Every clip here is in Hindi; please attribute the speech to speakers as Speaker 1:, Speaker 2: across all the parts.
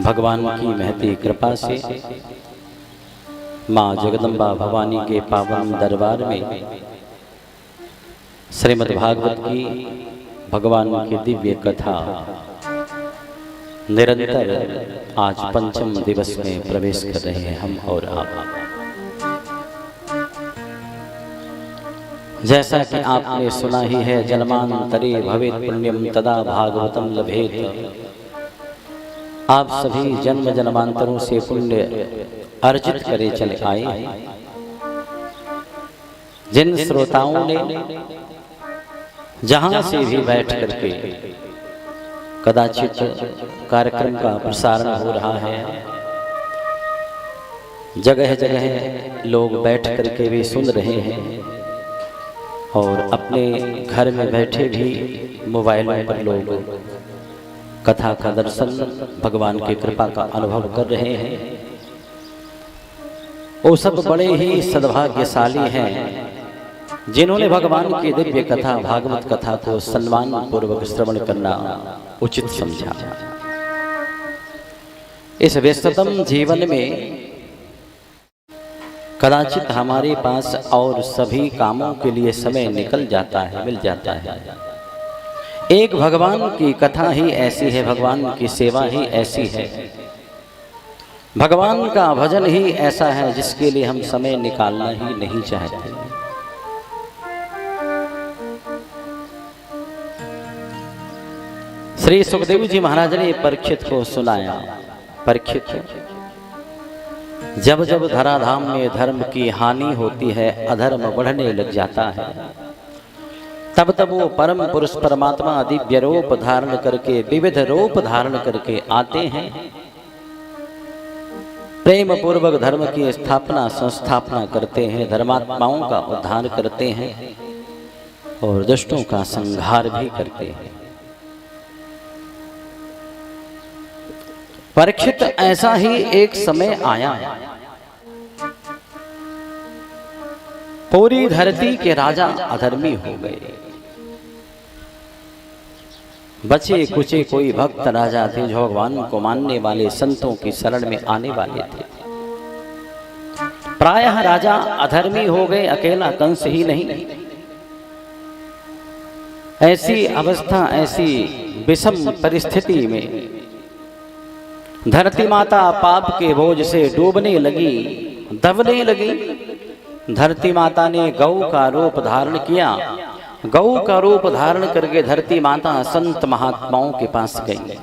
Speaker 1: भगवान की महती कृपा से माँ जगदम्बा भवानी के पावन दरबार में श्रीमद् भागवत की भगवान की दिव्य कथा निरंतर आज पंचम दिवस में प्रवेश कर रहे हैं हम और आप। जैसा कि आपने सुना ही है, जन्मांतरे भवेत् पुण्यम तदा भागवतम लभेत। आप सभी जन्म जन्मांतरों से पुण्य अर्जित करे चले आए। जिन श्रोताओं ने जहां से भी बैठ करके कदाचित कार्यक्रम का प्रसारण हो रहा है, जगह जगह लोग बैठ करके भी सुन रहे हैं और अपने घर में बैठे भी मोबाइलों पर लोग कथा का दर्शन, भगवान की कृपा का अनुभव कर रहे हैं। वो सब बड़े ही सद्भाग्यशाली हैं जिन्होंने भगवान की दिव्य कथा भागवत कथा को सम्मान पूर्वक श्रवण करना उचित समझा। इस व्यस्ततम जीवन में कदाचित हमारे पास और सभी कामों के लिए समय निकल जाता है, मिल जाता है। एक भगवान की कथा ही ऐसी है, भगवान की सेवा ही ऐसी है, भगवान का भजन ही ऐसा है जिसके लिए हम समय निकालना ही नहीं चाहते। श्री सुखदेव जी महाराज ने परीक्षित को सुनाया, परीक्षित, जब जब धराधाम में धर्म की हानि होती है, अधर्म बढ़ने लग जाता है, तब तब वो परम पुरुष परमात्मा दिव्य रूप धारण करके, विविध रूप धारण करके आते हैं, प्रेम पूर्वक धर्म की स्थापना संस्थापना करते हैं, धर्मात्माओं का उद्धार करते हैं और दुष्टों का संहार भी करते हैं। परीक्षित, ऐसा ही एक समय आया, पूरी धरती के राजा अधर्मी हो गए। बचे कुचे कोई भक्त राजा थे जो भगवान को मानने वाले, संतों की शरण में आने वाले थे। प्रायः राजा अधर्मी हो गए, अकेला कंस ही नहीं। ऐसी अवस्था, ऐसी विषम परिस्थिति में धरती माता पाप के बोझ से डूबने लगी, दबने लगी। धरती माता ने गौ का रूप धारण किया। गौ का रूप धारण करके धरती माता संत महात्माओं के पास गई।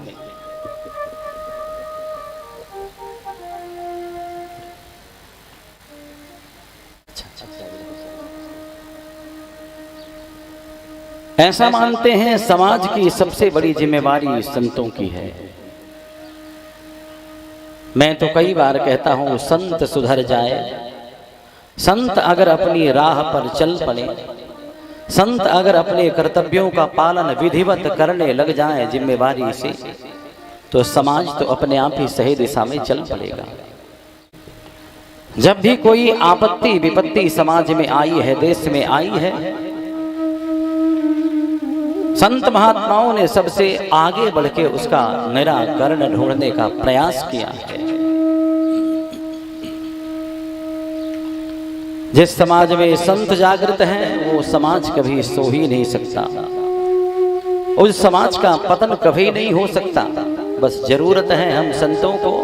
Speaker 1: ऐसा मानते हैं समाज की सबसे बड़ी जिम्मेवारी संतों की है। मैं तो कई बार कहता हूं, संत सुधर जाए, संत अगर अपनी राह पर चल पड़े, संत अगर अपने कर्तव्यों का पालन विधिवत करने लग जाए जिम्मेवारी से, तो समाज तो अपने आप ही सही दिशा में चल पड़ेगा। जब भी कोई आपत्ति विपत्ति समाज में आई है, देश में आई है, संत महात्माओं ने सबसे आगे बढ़ के उसका निराकरण ढूंढने का प्रयास किया है। जिस समाज में संत जागृत हैं, वो समाज कभी सो ही नहीं सकता, उस समाज का पतन कभी नहीं हो सकता। बस जरूरत है हम संतों को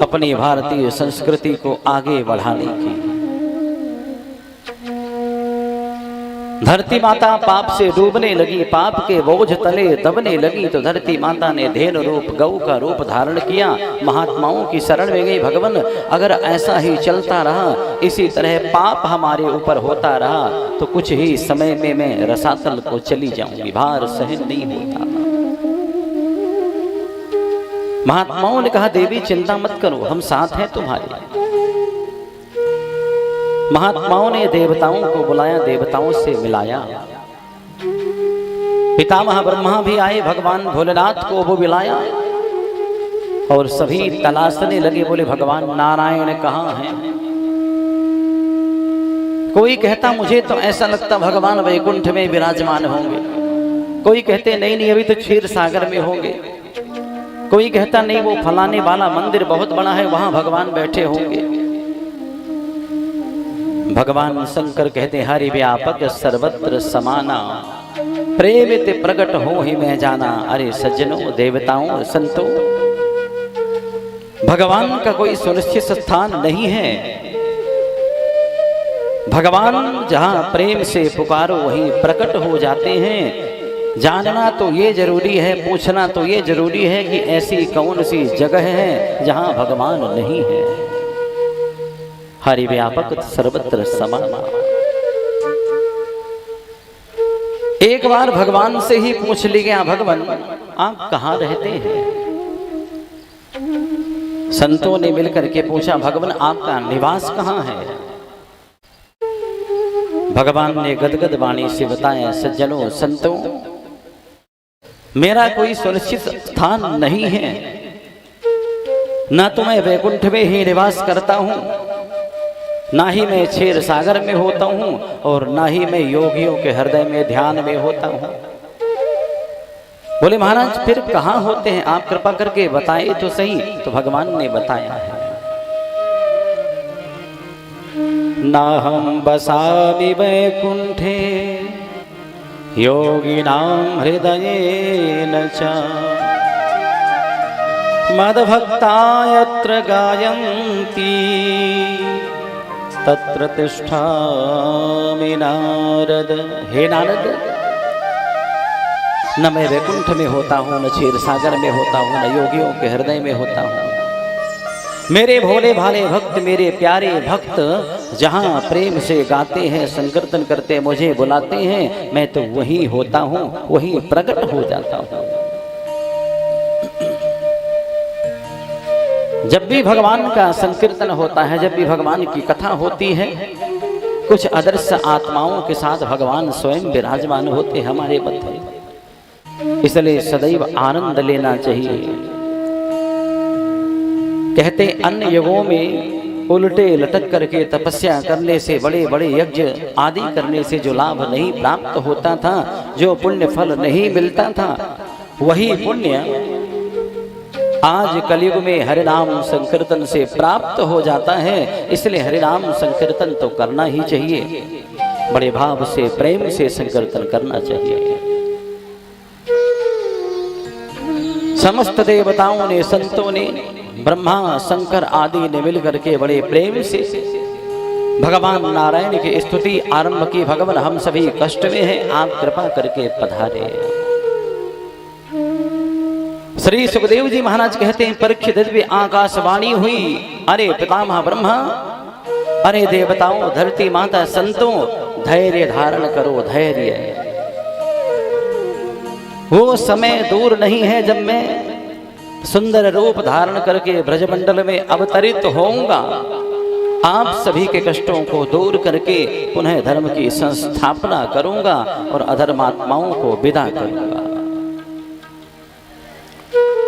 Speaker 1: अपनी भारतीय संस्कृति को आगे बढ़ाने की। धरती माता पाप से डूबने लगी, पाप के बोझ तले दबने लगी, तो धरती माता ने धेनु रूप गौ का रूप धारण किया, महात्माओं की शरण में गई। भगवान, अगर ऐसा ही चलता रहा, इसी तरह पाप हमारे ऊपर होता रहा, तो कुछ ही समय में मैं रसातल को चली जाऊंगी, भार सहन नहीं होता। महात्माओं ने कहा, देवी चिंता मत करो, हम साथ हैं तुम्हारे। महात्माओं ने देवताओं को बुलाया, देवताओं से मिलाया। पितामह ब्रह्मा भी आए, भगवान भोलेनाथ को वो बुलाया और सभी तलाशने लगे, बोले भगवान नारायण कहाँ हैं? कोई कहता मुझे तो ऐसा लगता भगवान वैकुंठ में विराजमान होंगे, कोई कहते नहीं नहीं अभी तो क्षीर सागर में होंगे। कोई कहता नहीं वो फलाने वाला मंदिर बहुत बड़ा है, वहां भगवान बैठे होंगे। भगवान शंकर कहते हरि व्यापक सर्वत्र समाना, प्रेमित प्रकट हो ही मैं जाना। अरे सज्जनों, देवताओं, संतों, भगवान का कोई सुनिश्चित स्थान नहीं है। भगवान जहां प्रेम से पुकारो वहीं प्रकट हो जाते हैं। जानना तो ये जरूरी है, पूछना तो ये जरूरी है कि ऐसी कौन सी जगह है जहां भगवान नहीं है। हरि व्यापक सर्वत्र समाना। एक बार भगवान से ही पूछ लिया, भगवान आप कहां रहते हैं? संतों ने मिलकर के पूछा, भगवान आपका निवास कहां है? भगवान ने गदगद वाणी से बताया, सज्जनों, संतों, मेरा कोई सुनिश्चित स्थान नहीं है। ना तो मैं वैकुंठ में ही निवास करता हूं, ना ही मैं क्षीर सागर में होता हूं, और ना ही मैं योगियों के हृदय में ध्यान में होता हूं। बोले महाराज फिर कहां होते हैं? आप कृपा करके बताए तो सही। तो भगवान ने बताया है, नाहं बसामि वैकुंठे योगिनां हृदयेन च, मद्भक्ता यत्र गायन्ति तत्र तिष्ठामि नारद। हे नारद, न मैं वैकुंठ में होता हूँ, न क्षीर सागर में होता हूँ, न योगियों के हृदय में होता हूँ। मेरे भोले भाले भक्त, मेरे प्यारे भक्त जहाँ प्रेम से गाते हैं, संकीर्तन करते, मुझे बुलाते हैं, मैं तो वही होता हूँ, वही प्रकट हो जाता हूँ। जब भी भगवान का संकीर्तन होता है, जब भी भगवान की कथा होती है, कुछ अदृश्य आत्माओं के साथ भगवान स्वयं विराजमान होते हमारे मध्य। इसलिए सदैव आनंद लेना चाहिए। कहते अन्य युगों में उल्टे लटक करके तपस्या करने से, बड़े बड़े यज्ञ आदि करने से जो लाभ नहीं प्राप्त होता था, जो पुण्य फल नहीं मिलता था, वही पुण्य आज कलयुग में हरिनाम संकीर्तन से प्राप्त हो जाता है। इसलिए हरिनाम संकीर्तन तो करना ही चाहिए, बड़े भाव से प्रेम से संकीर्तन करना चाहिए। समस्त देवताओं ने, संतों ने, ब्रह्मा शंकर आदि ने मिलकर के बड़े प्रेम से भगवान नारायण की स्तुति आरंभ की। भगवान हम सभी कष्ट में हैं, आप कृपा करके पधारे। श्री सुखदेव जी महाराज कहते हैं, परीक्षित दिव्य आकाशवाणी हुई, अरे पितामह ब्रह्मा, अरे देवताओं, धरती माता, संतों, धैर्य धारण करो, धैर्य। वो समय दूर नहीं है जब मैं सुंदर रूप धारण करके ब्रजमंडल में अवतरित होऊंगा, आप सभी के कष्टों को दूर करके पुनः धर्म की संस्थापना करूंगा और अधर्मात्माओं को विदा करूंगा।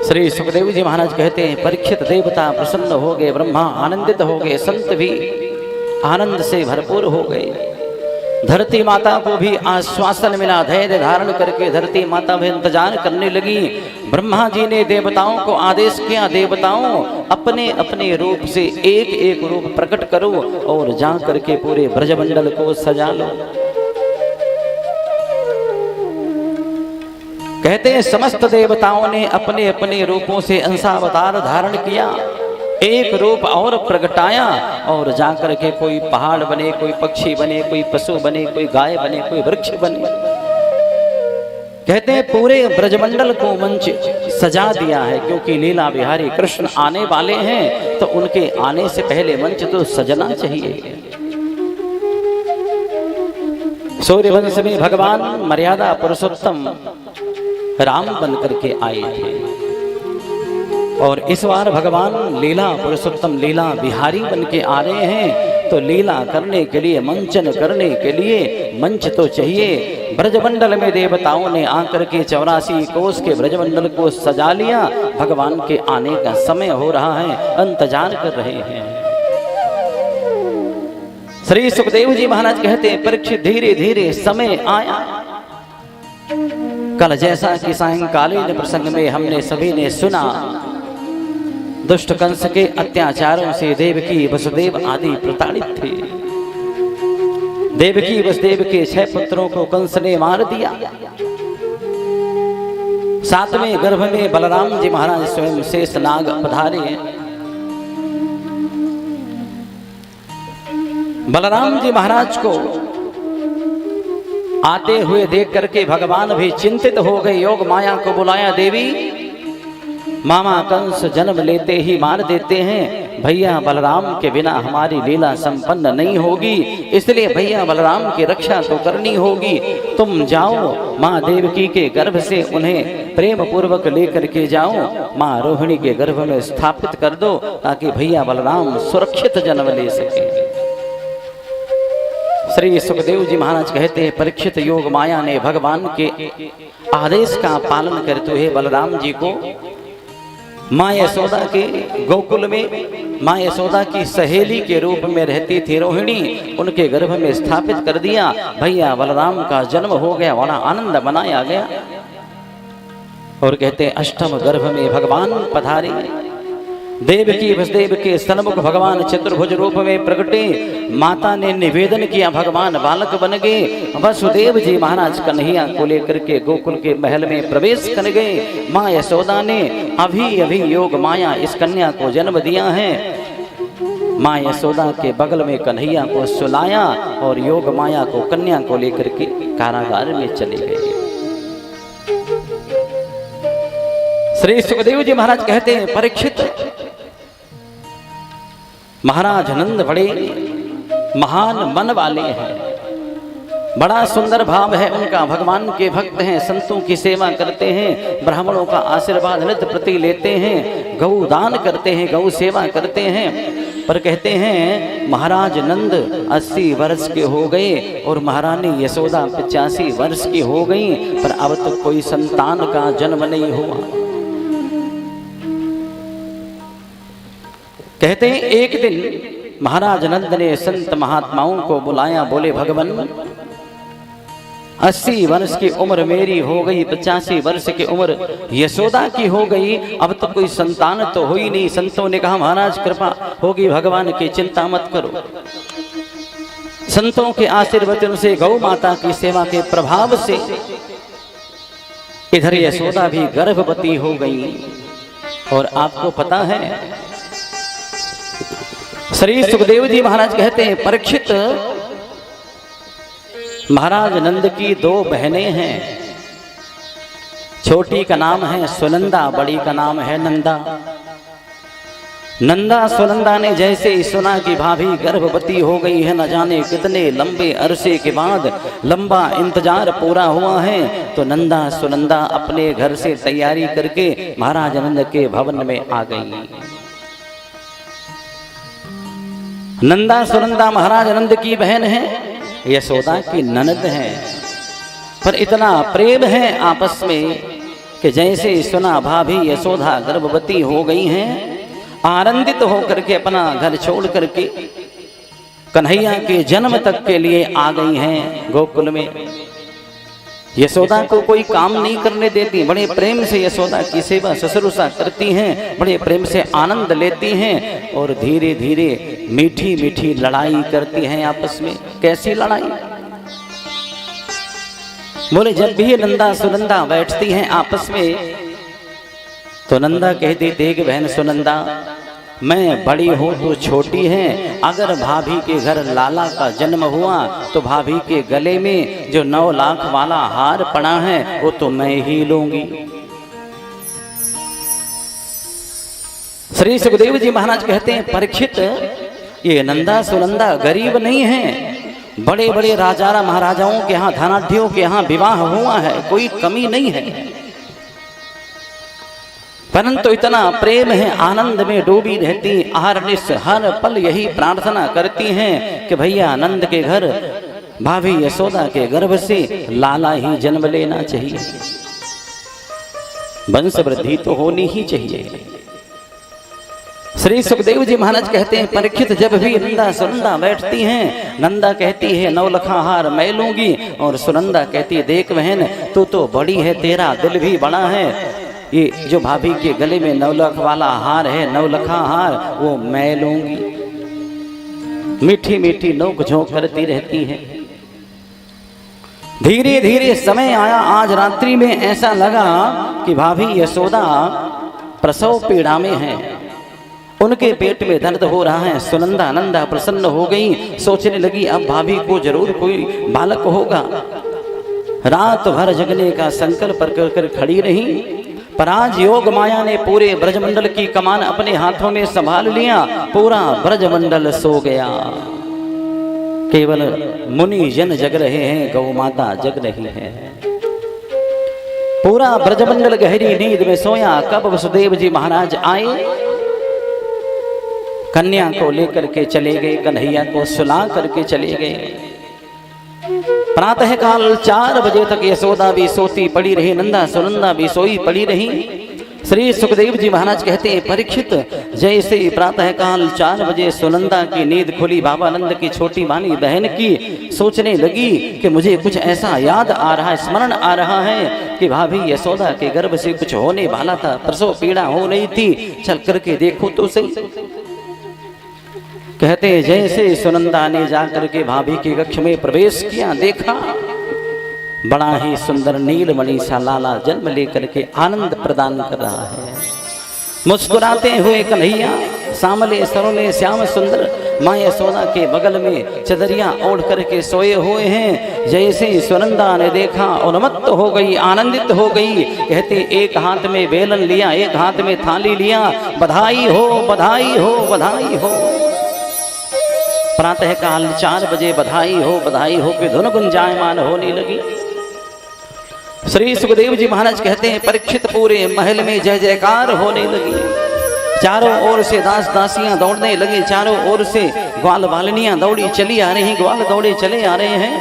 Speaker 1: श्री सुखदेव जी महाराज कहते हैं, परीक्षित देवता प्रसन्न हो गए, ब्रह्मा आनंदित हो गए, संत भी आनंद से भरपूर हो गए। धरती माता को भी आश्वासन मिला, धैर्य धारण करके धरती माता भी इंतजार करने लगी। ब्रह्मा जी ने देवताओं को आदेश किया, देवताओं अपने अपने रूप से एक एक रूप प्रकट करो और जा करके पूरे ब्रजमंडल को सजा लो। कहते हैं समस्त देवताओं ने अपने अपने रूपों से अंशावतार धारण किया, एक रूप और प्रगटाया और जाकर के कोई पहाड़ बने, कोई पक्षी बने, कोई पशु बने, कोई गाय बने, कोई वृक्ष बने। कहते हैं पूरे ब्रजमंडल को मंच सजा दिया है, क्योंकि लीला बिहारी कृष्ण आने वाले हैं, तो उनके आने से पहले मंच तो सजना चाहिए। सूर्यवंश में भगवान मर्यादा पुरुषोत्तम राम बन करके आए थे, और इस बार भगवान लीला पुरुषोत्तम, लीला बिहारी बन के आ रहे हैं। तो लीला करने के लिए, मंचन करने के लिए मंच तो चाहिए। ब्रजमंडल में देवताओं ने आकर के 84 कोस के ब्रजमंडल को सजा लिया। भगवान के आने का समय हो रहा है, इंतजार कर रहे हैं। श्री सुखदेव जी महाराज कहते हैं, परीक्षित धीरे धीरे समय आया। कल जैसा कि सायंकालीन प्रसंग में हमने सभी ने सुना, दुष्ट कंस के अत्याचारों से देवकी वसुदेव आदि प्रताड़ित थे। देवकी वसुदेव के 6 पुत्रों को कंस ने मार दिया। 7वें गर्भ में बलराम जी महाराज स्वयं शेष नाग पधारे। बलराम जी महाराज को आते हुए देख करके भगवान भी चिंतित हो गए। योग माया को बुलाया, देवी मामा कंस जन्म लेते ही मार देते हैं, भैया बलराम के बिना हमारी लीला संपन्न नहीं होगी, इसलिए भैया बलराम की रक्षा तो करनी होगी। तुम जाओ माँ देवकी के गर्भ से उन्हें प्रेम पूर्वक लेकर के जाओ, माँ रोहिणी के गर्भ में स्थापित कर दो ताकि भैया बलराम सुरक्षित जन्म ले सके। श्री सुखदेव जी महाराज कहते हैं, परीक्षित योग माया ने भगवान के आदेश का पालन करते हुए बलराम जी को माँ यशोदा के गोकुल में माँ यशोदा की सहेली के रूप में रहती थी रोहिणी, उनके गर्भ में स्थापित कर दिया। भैया बलराम का जन्म हो गया, बड़ा आनंद मनाया गया। और कहते हैं, अष्टम गर्भ में भगवान पधारे। देवकी वसुदेव के सन्मुख भगवान चतुर्भुज रूप में प्रकटे। माता ने निवेदन किया, भगवान बालक बन गए। वसुदेव जी महाराज कन्हैया को लेकर के गोकुल के महल में प्रवेश कर गए। माँ यशोदा ने अभी अभी योग माया इस कन्या को जन्म दिया है। माँ यशोदा के बगल में कन्हैया को सुलाया और योग माया को कन्या को लेकर के कारागार में चले गए। श्री सुखदेव जी महाराज कहते हैं, परीक्षित महाराज नंद बड़े महान मन वाले हैं, बड़ा सुंदर भाव है उनका, भगवान के भक्त हैं, संतों की सेवा करते हैं, ब्राह्मणों का आशीर्वाद नित्य प्रति लेते हैं, गौ दान करते हैं, गौ सेवा करते हैं। पर कहते हैं महाराज नंद 80 वर्ष के हो गए और महारानी यशोदा 85 वर्ष की हो गई, पर अब तक कोई संतान का जन्म नहीं हुआ। कहते हैं एक दिन महाराज नंद ने संत महात्माओं को बुलाया, बोले भगवान 80 वर्ष की उम्र मेरी हो गई, 85 वर्ष की उम्र यशोदा की हो गई, अब तो कोई संतान तो हो ही नहीं। संतों ने कहा महाराज कृपा होगी भगवान की, चिंता मत करो। संतों के आशीर्वचन से, गौ माता की सेवा के प्रभाव से इधर यशोदा भी गर्भवती हो गई। और आपको पता है श्री सुखदेव जी महाराज कहते हैं, परीक्षित महाराज नंद की 2 बहनें हैं। छोटी का नाम है सुनंदा, बड़ी का नाम है नंदा। नंदा सुनंदा ने जैसे ही सुना कि भाभी गर्भवती हो गई है, न जाने कितने लंबे अरसे के बाद लंबा इंतजार पूरा हुआ है, तो नंदा सुनंदा अपने घर से तैयारी करके महाराज नंद के भवन में आ गई। नंदा सुनंदा महाराज नंद की बहन है, यशोदा की ननद है, पर इतना प्रेम है आपस में कि जैसे सुना भाभी यशोदा गर्भवती हो गई हैं, आनंदित होकर के अपना घर छोड़ करके कन्हैया के जन्म तक के लिए आ गई हैं गोकुल में। यशोदा को कोई काम नहीं करने देती, बड़े प्रेम से यशोदा की सेवा शुश्रूषा करती हैं, बड़े प्रेम से आनंद लेती हैं और धीरे धीरे मीठी मीठी लड़ाई करती हैं आपस में। कैसी लड़ाई? बोले जब भी नंदा सुनंदा बैठती हैं आपस में तो नंदा कहती, देख बहन सुनंदा, मैं बड़ी हूँ तो छोटी है, अगर भाभी के घर लाला का जन्म हुआ तो भाभी के गले में जो 9 लाख वाला हार पड़ा है वो तो मैं ही लूंगी। श्री सुखदेव जी महाराज कहते हैं, परीक्षित ये नंदा सुनंदा गरीब नहीं है, बड़े बड़े राजा महाराजाओं के यहाँ, धनाढ्यों के यहाँ विवाह हुआ है, कोई कमी नहीं है, परंतु इतना प्रेम है, आनंद में डूबी रहती, अहरनिश हर पल यही प्रार्थना करती हैं कि भैया नंद के घर भाभी यशोदा के गर्भ से लाला ही जन्म लेना चाहिए, वंश वृद्धि तो होनी ही चाहिए। श्री सुखदेव जी महाराज कहते हैं, परीक्षित जब भी नंदा सुनंदा बैठती हैं, नंदा कहती है नौलखा हार मैं लूंगी, और सुनंदा कहती है देख बहन तू तो बड़ी है, तेरा दिल भी बड़ा है, ये जो भाभी के गले में नौलख वाला हार है, नौलखा हार, वो मैं लूंगी। मीठी मीठी नोक झोंक करती रहती है। धीरे धीरे समय आया, आज रात्रि में ऐसा लगा कि भाभी यशोदा प्रसव पीड़ा में है, उनके पेट में दर्द हो रहा है। सुनंदा नंदा प्रसन्न हो गई, सोचने लगी अब भाभी को जरूर कोई बालक होगा। रात भर जगने का संकल्प कर खड़ी रही, पर आज योग माया ने पूरे ब्रजमंडल की कमान अपने हाथों में संभाल लिया। पूरा ब्रजमंडल सो गया, केवल मुनि जन जग रहे हैं, गौ माता जग रही है। पूरा ब्रजमंडल गहरी नींद में सोया। कब वसुदेव जी महाराज आए, कन्या को लेकर के चले गए, कन्हैया को सुला करके चले गए। प्रातः काल 4 बजे तक यशोदा भी सोती पड़ी रही, नंदा सुनंदा भी सोई पड़ी रही। श्री सुखदेव जी महाराज कहते हैं, परीक्षित जैसे प्रातः काल 4 बजे सुनंदा की नींद खुली, बाबा नंद की छोटी वाली बहन की, सोचने लगी कि मुझे कुछ ऐसा याद आ रहा है, स्मरण आ रहा है कि भाभी यशोदा के गर्भ से कुछ होने वाला था, प्रसव पीड़ा हो रही थी, चल करके देखो तो सही। कहते जैसे सुनंदा ने जाकर के भाभी के कक्ष में प्रवेश किया, देखा बड़ा ही सुंदर नीलमणि सा लाला जन्म लेकर के आनंद प्रदान कर रहा है। मुस्कुराते हुए कन्हैया सामले सरोले श्याम सुंदर माँ यशोदा के बगल में चदरिया ओढ़ करके सोए हुए हैं। जैसे सुनंदा ने देखा उन्मत्त हो गई, आनंदित हो गई। कहते एक हाथ में बेलन लिया, एक हाथ में थाली लिया, बधाई हो बधाई हो बधाई हो। प्रातः काल 4 बजे बधाई हो के धुन गुंजायमान होने लगी। श्री सुखदेव जी महाराज कहते हैं, परीक्षित पूरे महल में जय जयकार होने लगी। चारों ओर से दास दासियां दौड़ने लगे, चारों ओर से ग्वाल बालनियां दौड़ी चली आ रही, ग्वाल दौड़े चले आ रहे हैं।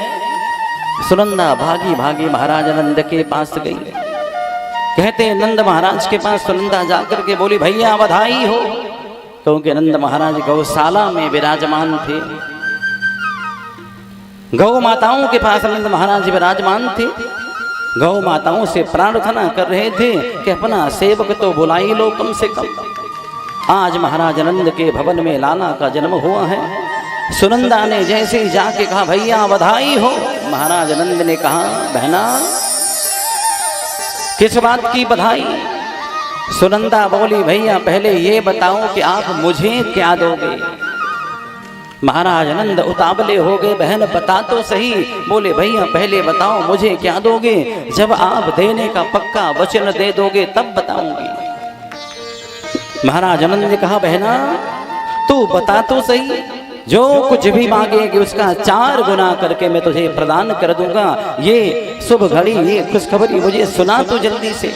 Speaker 1: सुनंदा भागी भागी महाराज नंद के पास गई। कहते हैं नंद महाराज के पास सुनंदा जाकर के बोली, भैया बधाई हो, क्योंकि नंद महाराज गौशाला में विराजमान थे। गौ माताओं के पास नंद महाराज विराजमान थे। गौ माताओं से प्रार्थना कर रहे थे कि अपना सेवक तो बुलाई लो कम से कम। आज महाराज नंद के भवन में लाला का जन्म हुआ है। सुनंदा ने जैसे ही जाके कहा, भैया बधाई हो, महाराज नंद ने कहा, बहना किस बात की बधाई? सुनंदा बोली, भैया पहले ये बताओ कि आप मुझे क्या दोगे? महाराज नंद उतावले हो गए, बहन बता तो सही। बोले, भैया पहले बताओ मुझे क्या दोगे? जब आप देने का पक्का वचन दे दोगे तब बताऊंगी। महाराज नंद ने कहा, बहना तू बता तो सही, जो कुछ भी मांगेगी उसका 4 गुना करके मैं तुझे प्रदान कर दूंगा। ये शुभ घड़ी, ये खुशखबरी मुझे सुना तो जल्दी से।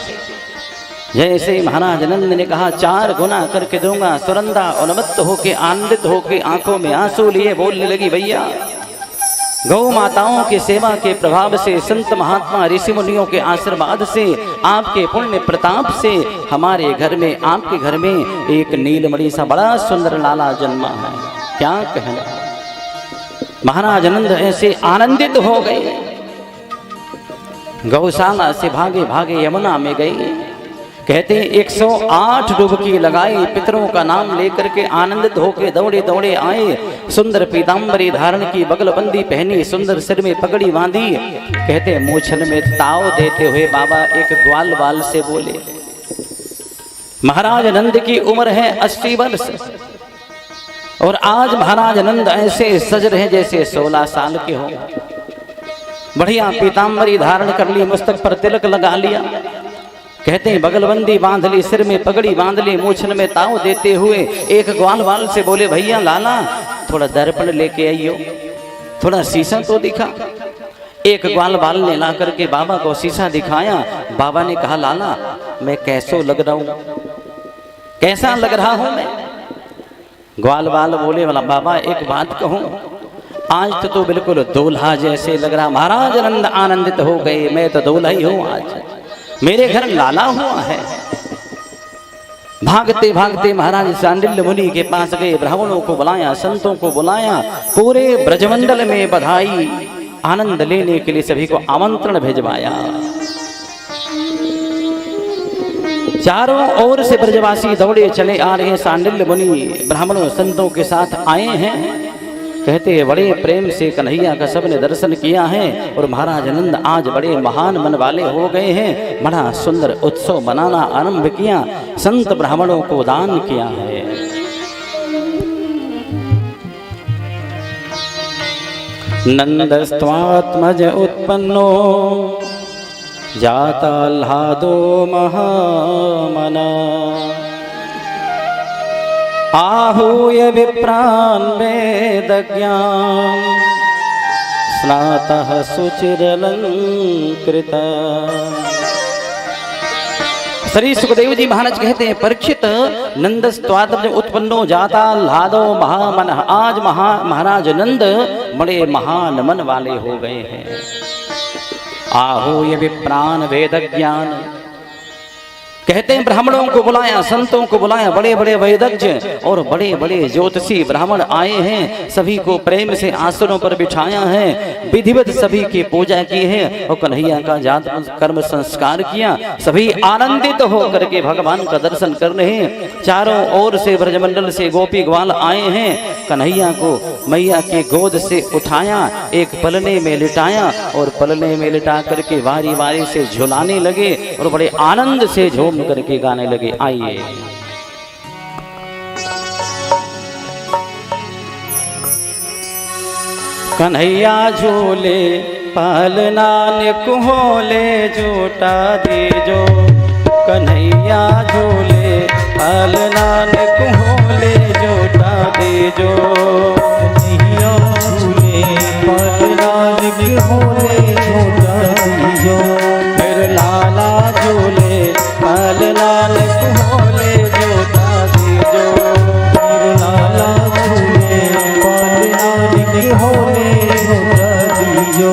Speaker 1: जैसे महाराज नंद ने कहा 4 गुना करके दूंगा, सुनंदा उन्मत्त होके आनंदित होके आंखों में आंसू लिए बोलने लगी, भैया गौ माताओं की सेवा के प्रभाव से, संत महात्मा ऋषि मुनियों के आशीर्वाद से, आपके पुण्य प्रताप से हमारे घर में, आपके घर में एक नीलमणि सा बड़ा सुंदर लाला जन्मा है। क्या कहना। महाराज नंद ऐसे आनंदित हो गए। गौशाला से भागे भागे यमुना में गए। कहते 108 डुबकी लगाई, पितरों का नाम लेकर के आनंदित होके दौड़े दौड़े आए। सुंदर पीताम्बरी धारण की, बगलबंदी पहनी, सुंदर सिर में पगड़ी बांधी। कहते मूछन में ताव देते हुए बाबा एक ग्वाल बाल से बोले, महाराज नंद की उम्र है 80 वर्ष और आज महाराज नंद ऐसे सज रहे जैसे 16 साल के हो। बढ़िया पीताम्बरी धारण कर ली, मस्तक पर तिलक लगा लिया। कहते हैं बगलबंदी बांध ली, सिर में पगड़ी बांध ली, मूछन में ताव देते हुए एक ग्वाल बाल से बोले, भैया लाला थोड़ा दर्पण लेके आइयो, थोड़ा शीशा तो दिखा। एक ग्वाल बाल ने ला करके बाबा को शीशा दिखाया। बाबा ने कहा, लाला मैं कैसो लग रहा हूं, कैसा लग रहा हूं मैं? ग्वाल बाल बोले, वाला बाबा एक बात कहूं, आज तो बिल्कुल दूल्हा जैसे लग रहा। महाराज नंद आनंदित हो गए, मैं तो दूल्हा ही हूं, आज मेरे घर लाला हुआ है। भागते भागते महाराज सांडिल्य मुनि के पास गए, ब्राह्मणों को बुलाया, संतों को बुलाया, पूरे ब्रजमंडल में बधाई आनंद लेने के लिए सभी को आमंत्रण भेजवाया। चारों ओर से ब्रजवासी दौड़े चले आ रहे हैं। सांडिल्य मुनि ब्राह्मणों संतों के साथ आए हैं। कहते हैं बड़े प्रेम से कन्हैया का सबने दर्शन किया है और महाराज नंद आज बड़े महान मन वाले हो गए हैं। बड़ा सुंदर उत्सव मनाना आरंभ किया, संत ब्राह्मणों को दान किया है। नंदस्त्वात्मज उत्पन्नो जाताह्लादो महामना आहूय विप्रान् वेदज्ञान स्नातः सुचिरलंकृत। श्री सुखदेव जी महाराज कहते हैं परीक्षित, नंदस्त्वात्मज उत्पन्नो जाताह्लादो महामन। आज महाराज नंद बड़े महान मन वाले हो गए हैं। आहूय विप्रान् वेदज्ञान, कहते हैं ब्राह्मणों को बुलाया, संतों को बुलाया, बड़े बड़े वेदज्ञ और बड़े बड़े ज्योतिषी ब्राह्मण आए हैं। सभी को प्रेम से आसनों पर बिठाया है, विधिवत सभी की पूजा की है और कन्हैया का जात कर्म संस्कार किया। सभी आनंदित होकर के भगवान का दर्शन कर रहे हैं। चारों ओर से ब्रजमंडल से गोपी ग्वाल आए हैं। कन्हैया को मैया के गोद से उठाया, एक पलने में लिटाया और पलने में लिटा करके वारी वारी से झुलाने लगे और बड़े आनंद से झूम करके गाने लगे। आइए कन्हैया झूले पालना ने कुहोले झूठा दीजो। कन्हैया झूले पालना ने कुहोले झूठा दीजो। कन्हैया झूले पालना ने कुहोले झूठा दीजो। फिर लाला झूले पालना ने कुहोले झूठा दीजो। फिर लाला झूले पालना ने कुहोले झूठा दीजो।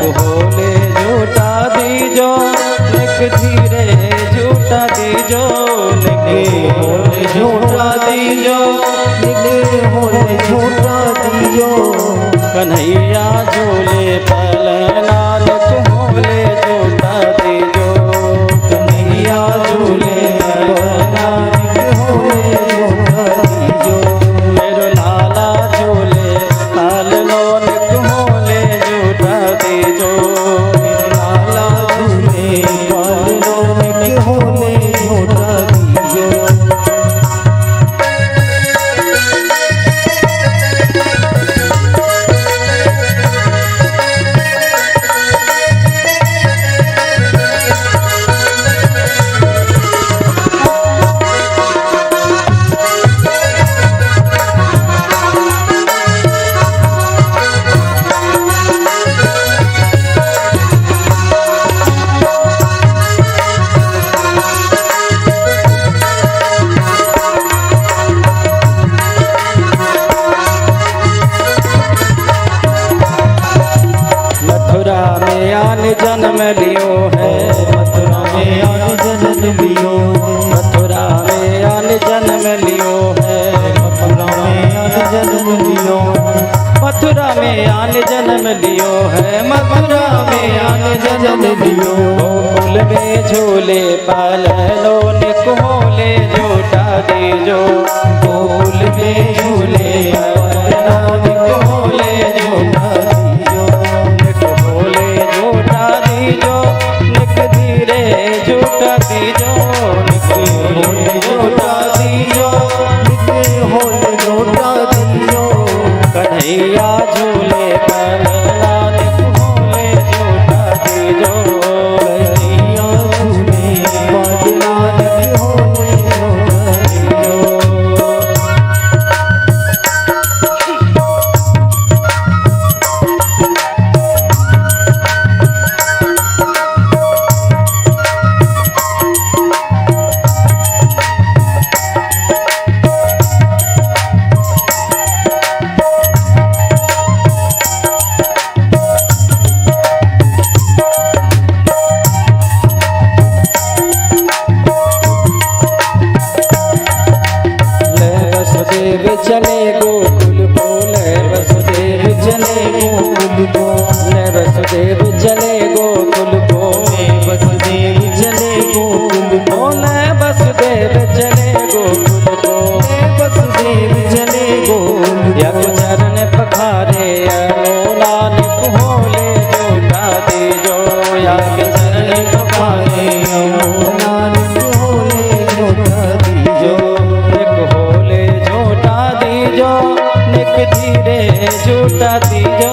Speaker 1: कुहोले झूठा दीजो, एक धीरे झूठा दीजो। होले झूठा दीजो, होले झूठा दीजो। कन्हैया झूले पालना ने कुहोले झूठा दीजो। कन्हैया झूले पालना ने कुहोले झूठा दीजो। मेरो लाला झूले पालनो ने कुहोले झूठा दीजो। मेरो लाला झूले पालनो ने कुहोले झूठा दीजो। जन्म लियो है, मथुरा में आने जन्म लियो है। मथुरा में आने जन्म लियो है। मथुरा में आने जन्म लियो है। मथुरा में आने जन्म लियो है। मथुरा में आने जन्म लियो। गोकुल में झूले पालनो ने कुहोले झूठा दीजो। गोकुल में झूले पालनो ने कुहोले झूठा दीजो। कुहोले झूठा दीजो, निक धीरे झूठा दीजो। होले झूठा दीजो, होले झूठा दीजो। कन्हैया झूले पालना ने कुहोले झूठा दीजो। कन्हैया झूले पालना ने कुहोले झूठा दीजो। वसुदेव चले गोकुल बोले वसुदेव चले गोकुल बोले वसुदेव चले गोकुल बोले वसुदेव चले गोकुल बोले वसुदेव चले गोकुल बोले वसुदेव चले गोकुल या चरण पखारे नानक होले जोटा दे जो या चरण पखारे नानक होले जोटा दी जो निक होले जोटा दी जो निक धीरे जोटा दी जो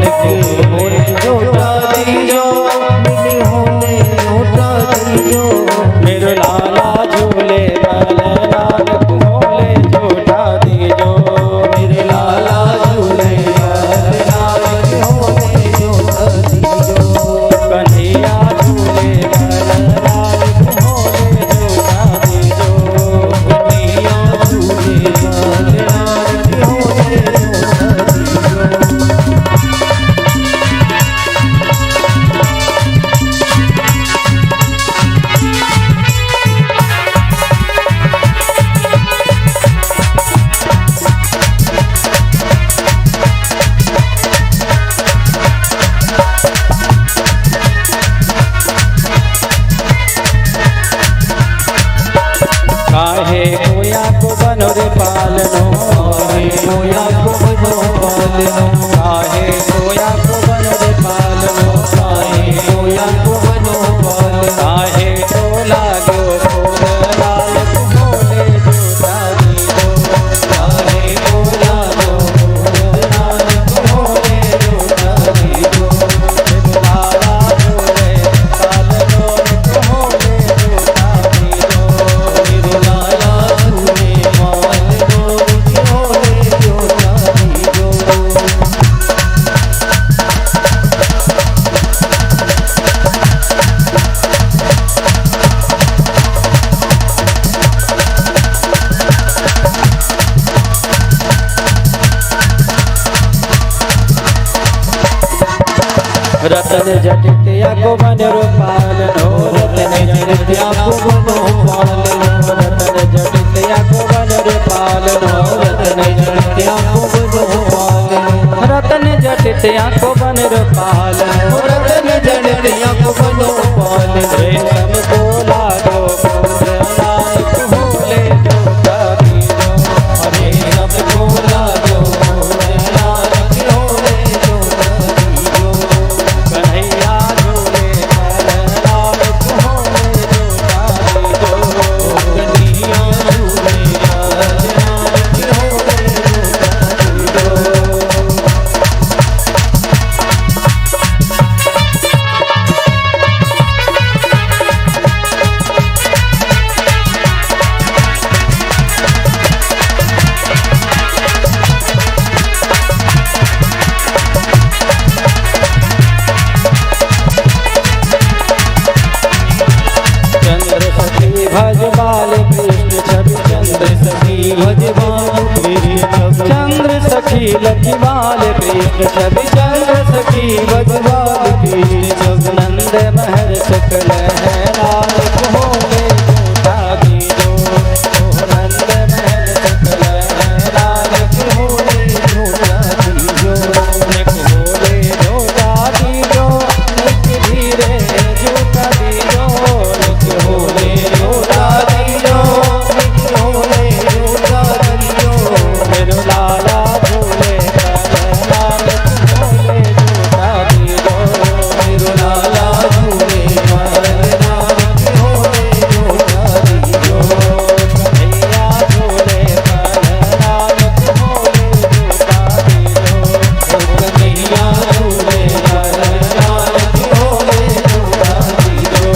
Speaker 1: निक होले जोटा दी जो निक होले जोटा दी जो मेरो लाला झूले बल नानक होले जोटा दी जो मेरे लाला झूले बल नानक होले जोटा दी जो कन्हैया झूले बल नानक होले जोटा दी जो कन्हैया झूले बल नानक होले जोटा दी काहे कोया को बनो रे पालनो काहे कोया को बनो पालनो काहे कोया को बनो रे पालनो काहे कोया को बनो पालनो काहे तो लागो फूल लाल होले जोटा दी जो काहे को लागो फूल लाल होले जोटा दी जो लाला होले पालनो होले जोटा दी जो लाला झूले माल गोरी होले जोटा दी जो रतन जटिया को बन पालनो रतन जटिया को बनो पालनो रतन जटिया को बन पालनो रतन जटिया को बनो पालनो रतन जटिया को बन पालनो रतन जटिया को बनो पालनो रेशम को लागो फूल नानक होले जोटा दी जो रेशम को लागो फूल नानक होले जोटा दी जो कन्हैया झूले बल नानक होले जोटा दी जो कन्हैया झूले बल नानक होले जोटा दी जो चंद्र सखी भजबाल कृष्ण छवि चंद्र सखी भजबाल कृष्ण चंद्र सखी लखीबाल कृष्ण छवि चंद्र सखी भजबाल कृष्ण छवि नंद महर शुक्ल है लाल होले जोटा दी जो नंद महर शुक्ल है लाल होले जोटा दी जो निक होले जोटा दी जो निक धीरे जोटा दी जो निक होले जोटा दी जो निक होले जोटा दी जो मेरो लाला झूले बल नानक होले जोटा दी जो मेरो लाला झूले बल नानक होले जोटा दी जो कन्हैया झूले बल नानक होले जोटा दी जो कन्हैया झूले बल नानक होले जोटा दी जो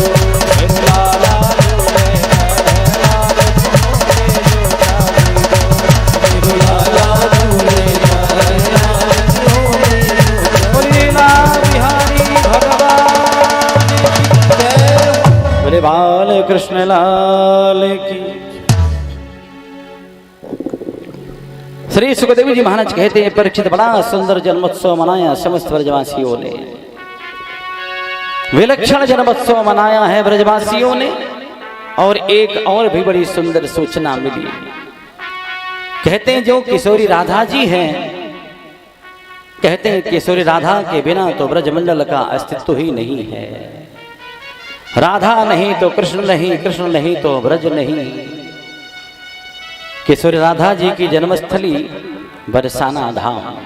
Speaker 1: मेरो लाला झूले बल नानक होले जोटा दी जो मेरो लाला झूले बल नानक होले जोटा बिहारी भगवान की जय बोले बाल कृष्ण लाल की। श्री सुखदेव जी महाराज कहते हैं परीक्षित बड़ा सुंदर जन्मोत्सव मनाया समस्त ब्रजवासियों ने विलक्षण जन्मोत्सव मनाया है ब्रजवासियों ने और एक और भी बड़ी सुंदर सूचना मिली कहते हैं जो किशोरी राधा जी हैं, कहते हैं किशोरी राधा के बिना तो ब्रजमंडल का अस्तित्व ही नहीं है। राधा नहीं तो कृष्ण नहीं, कृष्ण नहीं तो ब्रज नहीं। किशोरी राधा जी की जन्मस्थली बरसाना धाम।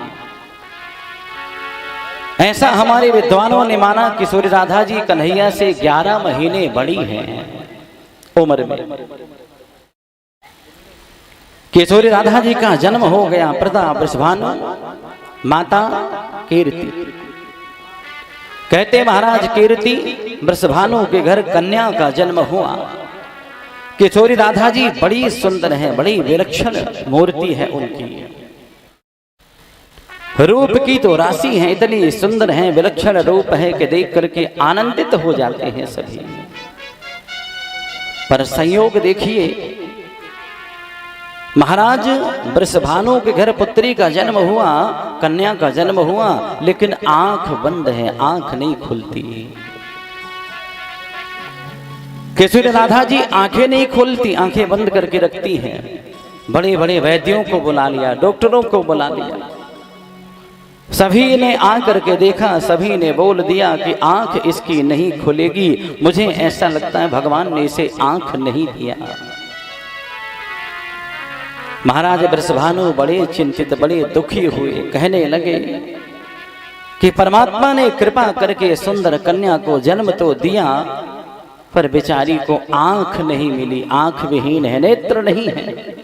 Speaker 1: ऐसा हमारे विद्वानों ने माना किशोरी राधा जी कन्हैया से 11 महीने बड़ी हैं उम्र में। किशोरी राधा जी का जन्म हो गया प्रदा वृषभानु माता कीर्ति। कहते महाराज कीर्ति वृषभानु के घर कन्या का जन्म हुआ। किशोरी राधा जी बड़ी सुंदर है, बड़ी विलक्षण मूर्ति है उनकी। रूप की तो राशि है, इतनी सुंदर है, विलक्षण रूप है कि देख करके आनंदित हो जाते हैं सभी। पर संयोग देखिए, महाराज वृषभानु के घर पुत्री का जन्म हुआ, कन्या का जन्म हुआ, लेकिन आंख बंद है, आंख नहीं खुलती। किशोरी राधा जी आंखें नहीं खोलती, आंखें बंद करके रखती हैं। बड़े बड़े वैद्यों को बुला लिया, डॉक्टरों को बुला लिया, सभी ने आकर के देखा, सभी ने बोल दिया कि आंख इसकी नहीं खुलेगी। मुझे ऐसा लगता है भगवान ने इसे आंख नहीं दिया। महाराज वृषभानु बड़े चिंतित, बड़े दुखी हुए, कहने लगे कि परमात्मा ने कृपा करके सुंदर कन्या को जन्म तो दिया, पर बेचारी को आंख नहीं मिली, आंख विहीन है, नेत्र नहीं है।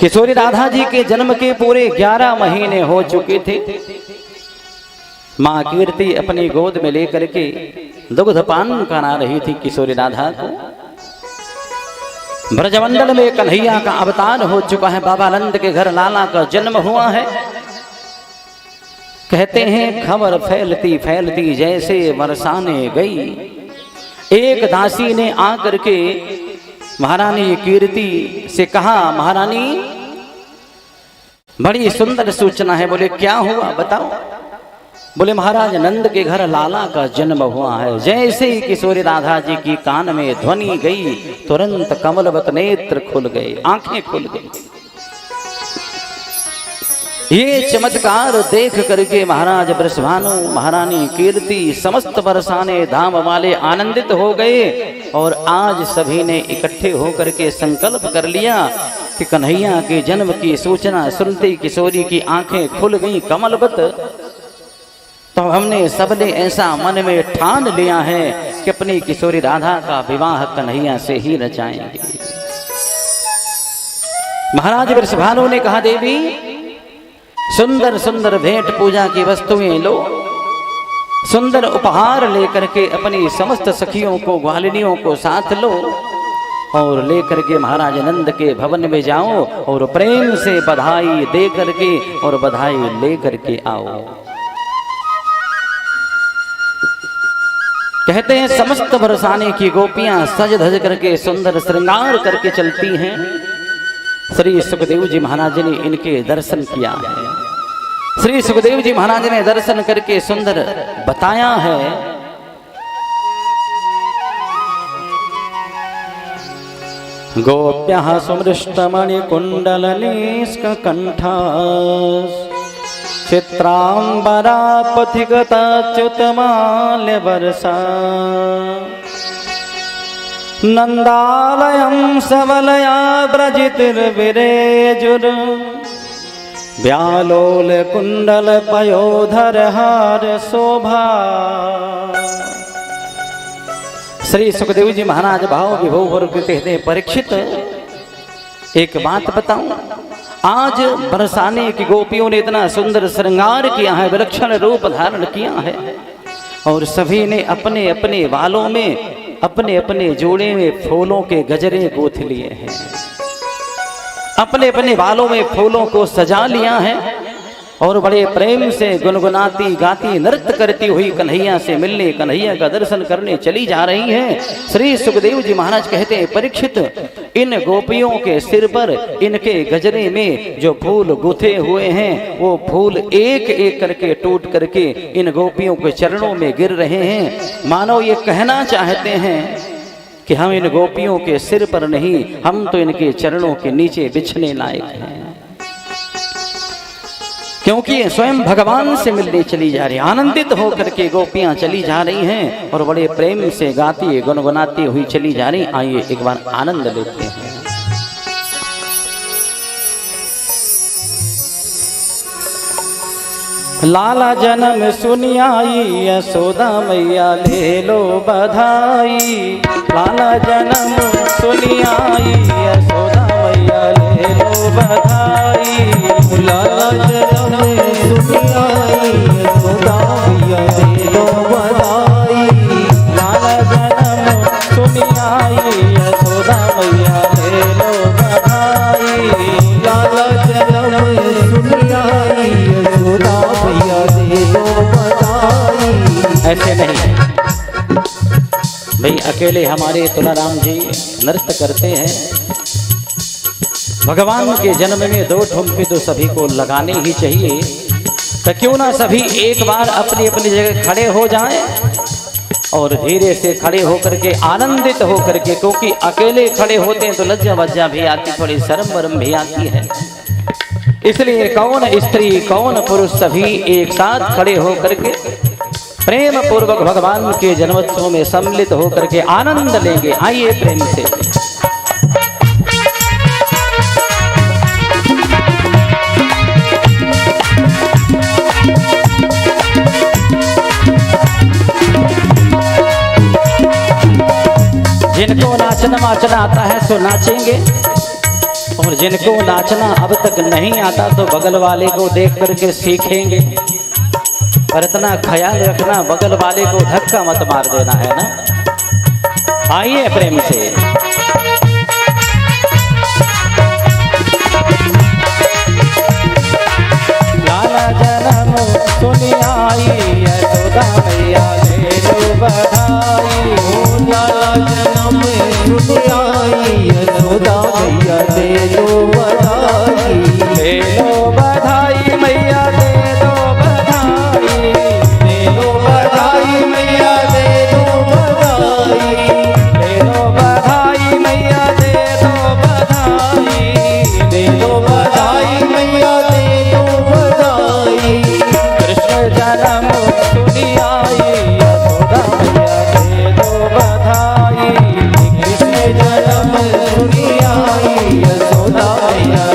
Speaker 1: किशोरी राधा जी के जन्म के पूरे 11 महीने हो चुके थे। मां कीर्ति अपनी गोद में लेकर के दुग्धपान करा रही थी किशोरी राधा को। ब्रजमंडल में कन्हैया का अवतार हो चुका है, बाबा नंद के घर लाला का जन्म हुआ है। कहते हैं खबर फैलती फैलती जैसे बरसाने गई। एक दासी ने आकर के महारानी कीर्ति से कहा, महारानी बड़ी सुंदर सूचना है। बोले क्या हुआ बताओ। बोले महाराज नंद के घर लाला का जन्म हुआ है। जैसे ही किशोरी राधा जी की कान में ध्वनि गई, तुरंत कमलवत नेत्र खुल गए, आंखें खुल गई। ये चमत्कार देख करके महाराज वृषभानु, महारानी कीर्ति, समस्त बरसाने धाम वाले आनंदित हो गए। और आज सभी ने इकट्ठे होकर के संकल्प कर लिया कि कन्हैया के जन्म की सूचना सुनते किशोरी की आंखें खुल गई कमलवत। तो हमने सबने ऐसा मन में ठान लिया है कि अपनी किशोरी राधा का विवाह कन्हैया से ही रचाएंगे। महाराज वृषभानु ने कहा, देवी सुंदर सुंदर भेंट पूजा की वस्तुएं लो, सुंदर उपहार लेकर के अपनी समस्त सखियों को, ग्वालिनियों को साथ लो और लेकर के महाराज नंद के भवन में जाओ और प्रेम से बधाई दे करके और बधाई ले करके आओ। कहते हैं समस्त बरसाने की गोपियां सज धज करके सुंदर श्रृंगार करके चलती हैं। श्री सुखदेव जी महाराज ने इनके दर्शन किया है। श्री सुखदेव जी महाराज ने दर्शन करके सुंदर बताया है। गोप्यः सुमृष्टमणि कुंडलनिष्क कंठा चित्रांबरा पथिगता च्युतमाल्य वर्षा नंदालयं सबलया ब्रजितिर्विरेजुर व्यालोल कुंडल पयोधर हार शोभा। श्री सुखदेव जी महाराज भाव विभोर कहते हैं, परीक्षित एक बात बताऊं, आज बरसाने की गोपियों ने इतना सुंदर श्रृंगार किया है, विलक्षण रूप धारण किया है और सभी ने अपने अपने बालों में, अपने अपने जोड़े में फूलों के गजरे गूंथ लिए हैं, अपने अपने बालों में फूलों को सजा लिया है और बड़े प्रेम से गुनगुनाती गाती नृत्य करती हुई कन्हैया से मिलने, कन्हैया का दर्शन करने चली जा रही हैं। श्री सुखदेव जी महाराज कहते हैं, परीक्षित इन गोपियों के सिर पर, इनके गजरे में जो फूल गुथे हुए हैं वो फूल एक एक करके टूट करके इन गोपियों के चरणों में गिर रहे हैं। मानो ये कहना चाहते हैं कि हम इन गोपियों के सिर पर नहीं, हम तो इनके चरणों के नीचे बिछने लायक हैं, क्योंकि ये स्वयं भगवान से मिलने चली जा रही। आनंदित होकर के गोपियां चली जा रही हैं और बड़े प्रेम से गाती गुनगुनाती हुई चली जा रही। आइए एक बार आनंद लेते हैं। लाला जन्म सुनी आई, यशोदा मैया ले लो बधाई। लाला जन्म सुनी आई, यशोदा मैया ले लो बधाई। लाला जन्म सुनी आई, यशोदा मैया ले लो बधाई। लाला जन्म सुनी आई, यशोदा मैया ले लो बधाई। लाला जन्म सुनी आई, यशोदा मैया ले लो बधाई। ऐसे नहीं भाई, अकेले हमारे तुलाराम जी नृत्य करते हैं। भगवान के जन्म में 2 ठुमके तो सभी को लगाने ही चाहिए। तो क्यों ना सभी एक बार अपनी अपनी जगह खड़े हो जाएं और धीरे से खड़े होकर के आनंदित होकर के, क्योंकि अकेले खड़े होते हैं तो लज्जा वज्जा भी आती, थोड़ी शर्म वरम भी आती है। इसलिए कौन स्त्री कौन पुरुष सभी एक साथ खड़े होकर के प्रेम पूर्वक भगवान के जन्मोत्सव में सम्मिलित होकर के आनंद लेंगे। आइए प्रेम से। जिनको नाचना वाचना आता है तो नाचेंगे, और जिनको नाचना अब तक नहीं आता तो बगल वाले को देख करके सीखेंगे। पर इतना ख्याल रखना, बगल वाले को धक्का मत मार देना, है ना। आइए प्रेम से। लाला जन्म सुनी आई, यशोदा मैया ले लो बधाई। लाला जन्म सुनी आई, यशोदा मैया ले लो बधाई। ले लो बधाई मैया ले लो बधाई। ले लो बधाई मैया ले लो बधाई। ले लो बधाई मैया ले लो बधाई। ले लो बधाई मैया ले लो बधाई। कृष्ण जन्म सुनी आई, यशोदा मैया ले लो बधाई। कृष्ण जन्म सुनी आई, यशोदा मैया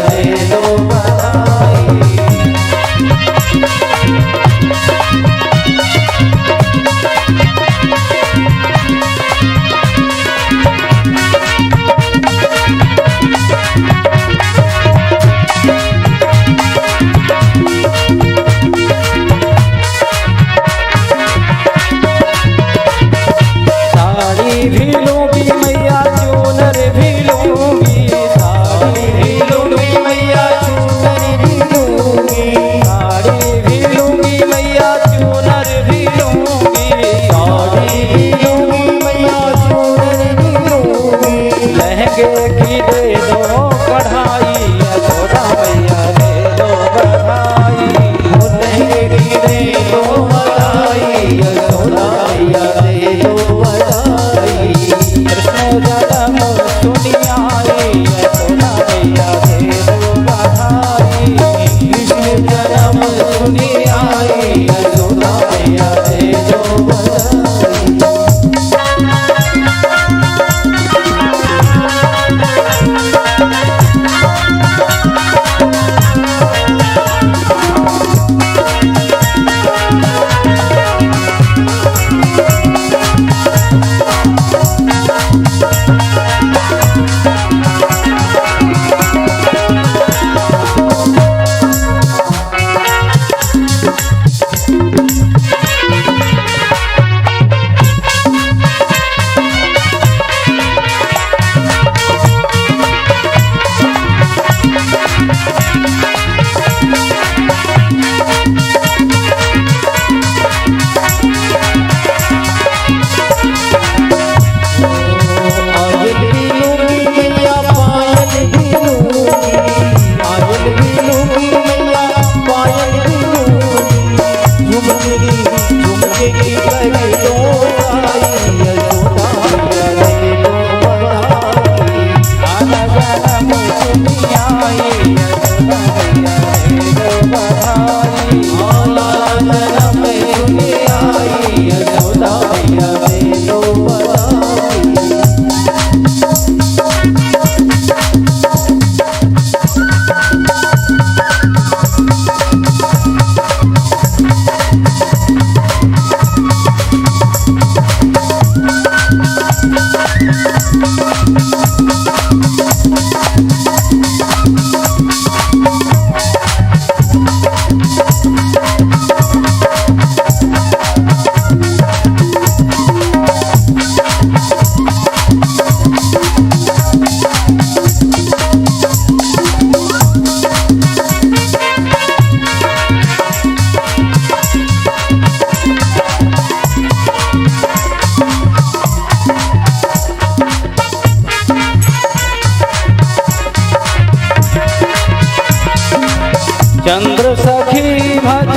Speaker 1: चंद्र सखी भज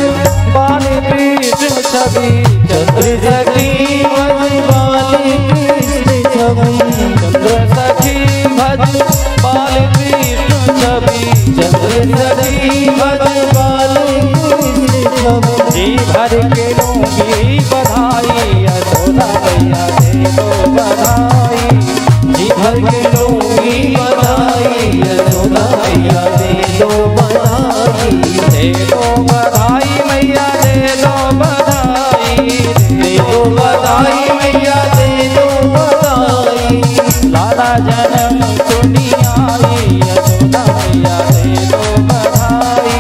Speaker 1: बाली कृष्ण छवि, चंद्र सखी भज बाली कृष्ण छवि, चंद्र सखी भज बाली कृष्ण छवि, चंद्र सखी भज बाली कृष्ण छवि। जी भर के लूंगी बधाई, यशोदा मैया दे दो बधाई, जी भर के लूंगी बधाई, यशोदा मैया दे दो बधाई, दे दो बधाई मैया दे दो बधाई, दे दो बधाई मैया दे दो बधाई। लाला जन्म सुनी आई, यशोदा मैया दे दो बधाई,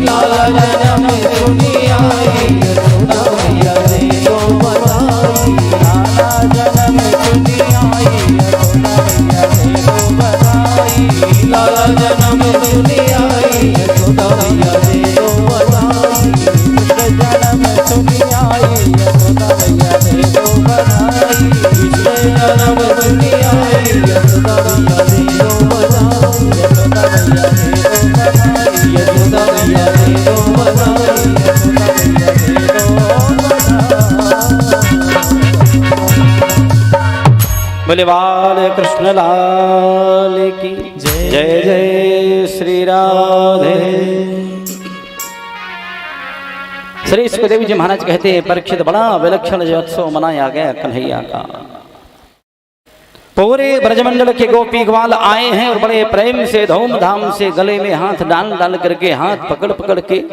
Speaker 1: लाला जन्म सुनी आई, यशोदा मैया दे दो बधाई, लाला जन्म सुनी आई, यशोदा मैया दे दो बधाई, लाला जन्म सुनी आई, यशोदा मैया दे दो बधाई, कृष्ण जन्म सुनी आई, यशोदा मैया दे दो बधाई, कृष्ण जन्म सुनी आई, यशोदा मैया दे दो बधाई, यशोदा मैया दे दो बधाई, यशोदा मैया दे दो बधाई, यशोदा मैया दे दो बधाई। बोले बाल कृष्ण लाल की जय, जय जय श्री राधे। श्री सुखदेव जी महाराज कहते हैं, परीक्षित बड़ा विलक्षण जयोत्सव मनाया गया कन्हैया का। पूरे ब्रजमंडल के गोपी ग्वाल आए हैं और बड़े प्रेम से धूमधाम से गले में हाथ डाल डाल करके, हाथ पकड़ पकड़ के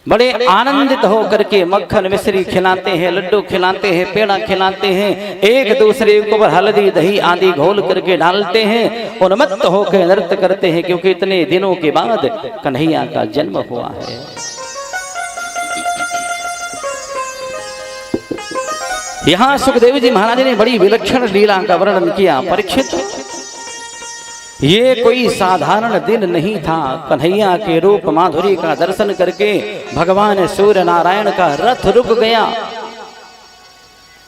Speaker 1: बड़े आनंदित होकर के मक्खन मिश्री खिलाते हैं, लड्डू खिलाते हैं, पेड़ा खिलाते हैं, एक दूसरे के ऊपर हल्दी दही आदि घोल करके डालते हैं, उन्मत्त होकर नृत्य करते हैं, क्योंकि इतने दिनों के बाद कन्हैया का जन्म हुआ है। यहाँ सुखदेव जी महाराज ने बड़ी विलक्षण लीला का वर्णन किया। परीक्षित, ये कोई साधारण दिन नहीं था। कन्हैया के रूप माधुरी का दर्शन करके भगवान सूर्य नारायण का रथ रुक गया।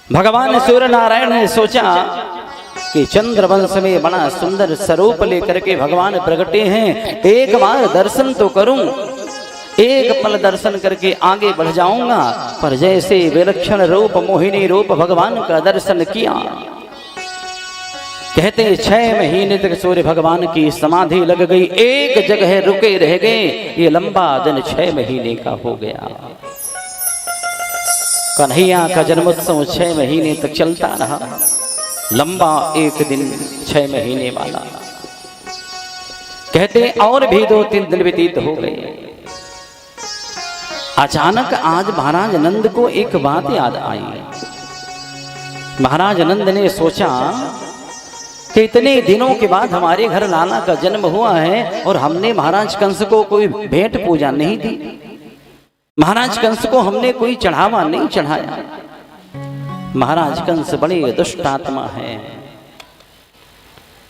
Speaker 1: भगवान सूर्य नारायण ने सोचा कि चंद्रवंश में बड़ा सुंदर स्वरूप लेकर के भगवान प्रगटे हैं, एक बार दर्शन तो करूं, एक पल दर्शन करके आगे बढ़ जाऊंगा। पर जैसे विलक्षण रूप मोहिनी रूप भगवान का दर्शन किया, कहते 6 महीने तक सूर्य भगवान की समाधि लग गई, एक जगह रुके रह गए। ये लंबा दिन 6 महीने का हो गया। कन्हैया का जन्मोत्सव 6 महीने तक चलता रहा, लंबा एक दिन 6 महीने वाला। कहते और भी 2-3 दिन व्यतीत हो गए। अचानक आज महाराज नंद को एक बात याद आई। महाराज नंद ने सोचा कि इतने दिनों के बाद हमारे घर लाला का जन्म हुआ है और हमने महाराज कंस को कोई भेंट पूजा नहीं दी, महाराज कंस को हमने कोई चढ़ावा नहीं चढ़ाया। महाराज कंस बड़े दुष्ट आत्मा है।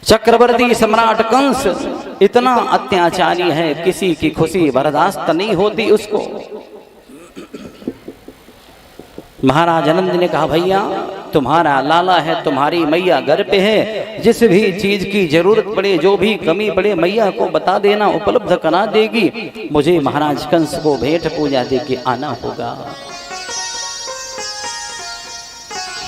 Speaker 1: चक्रवर्ती सम्राट कंस इतना अत्याचारी है, किसी की खुशी बर्दाश्त नहीं होती उसको। महाराज आनंद ने कहा, भैया तुम्हारा लाला है, तुम्हारी मैया घर पे है, जिस भी चीज की जरूरत पड़े, जो भी कमी पड़े, मैया को बता देना, उपलब्ध करा देगी। मुझे महाराज कंस को भेंट पूजा दे के आना होगा।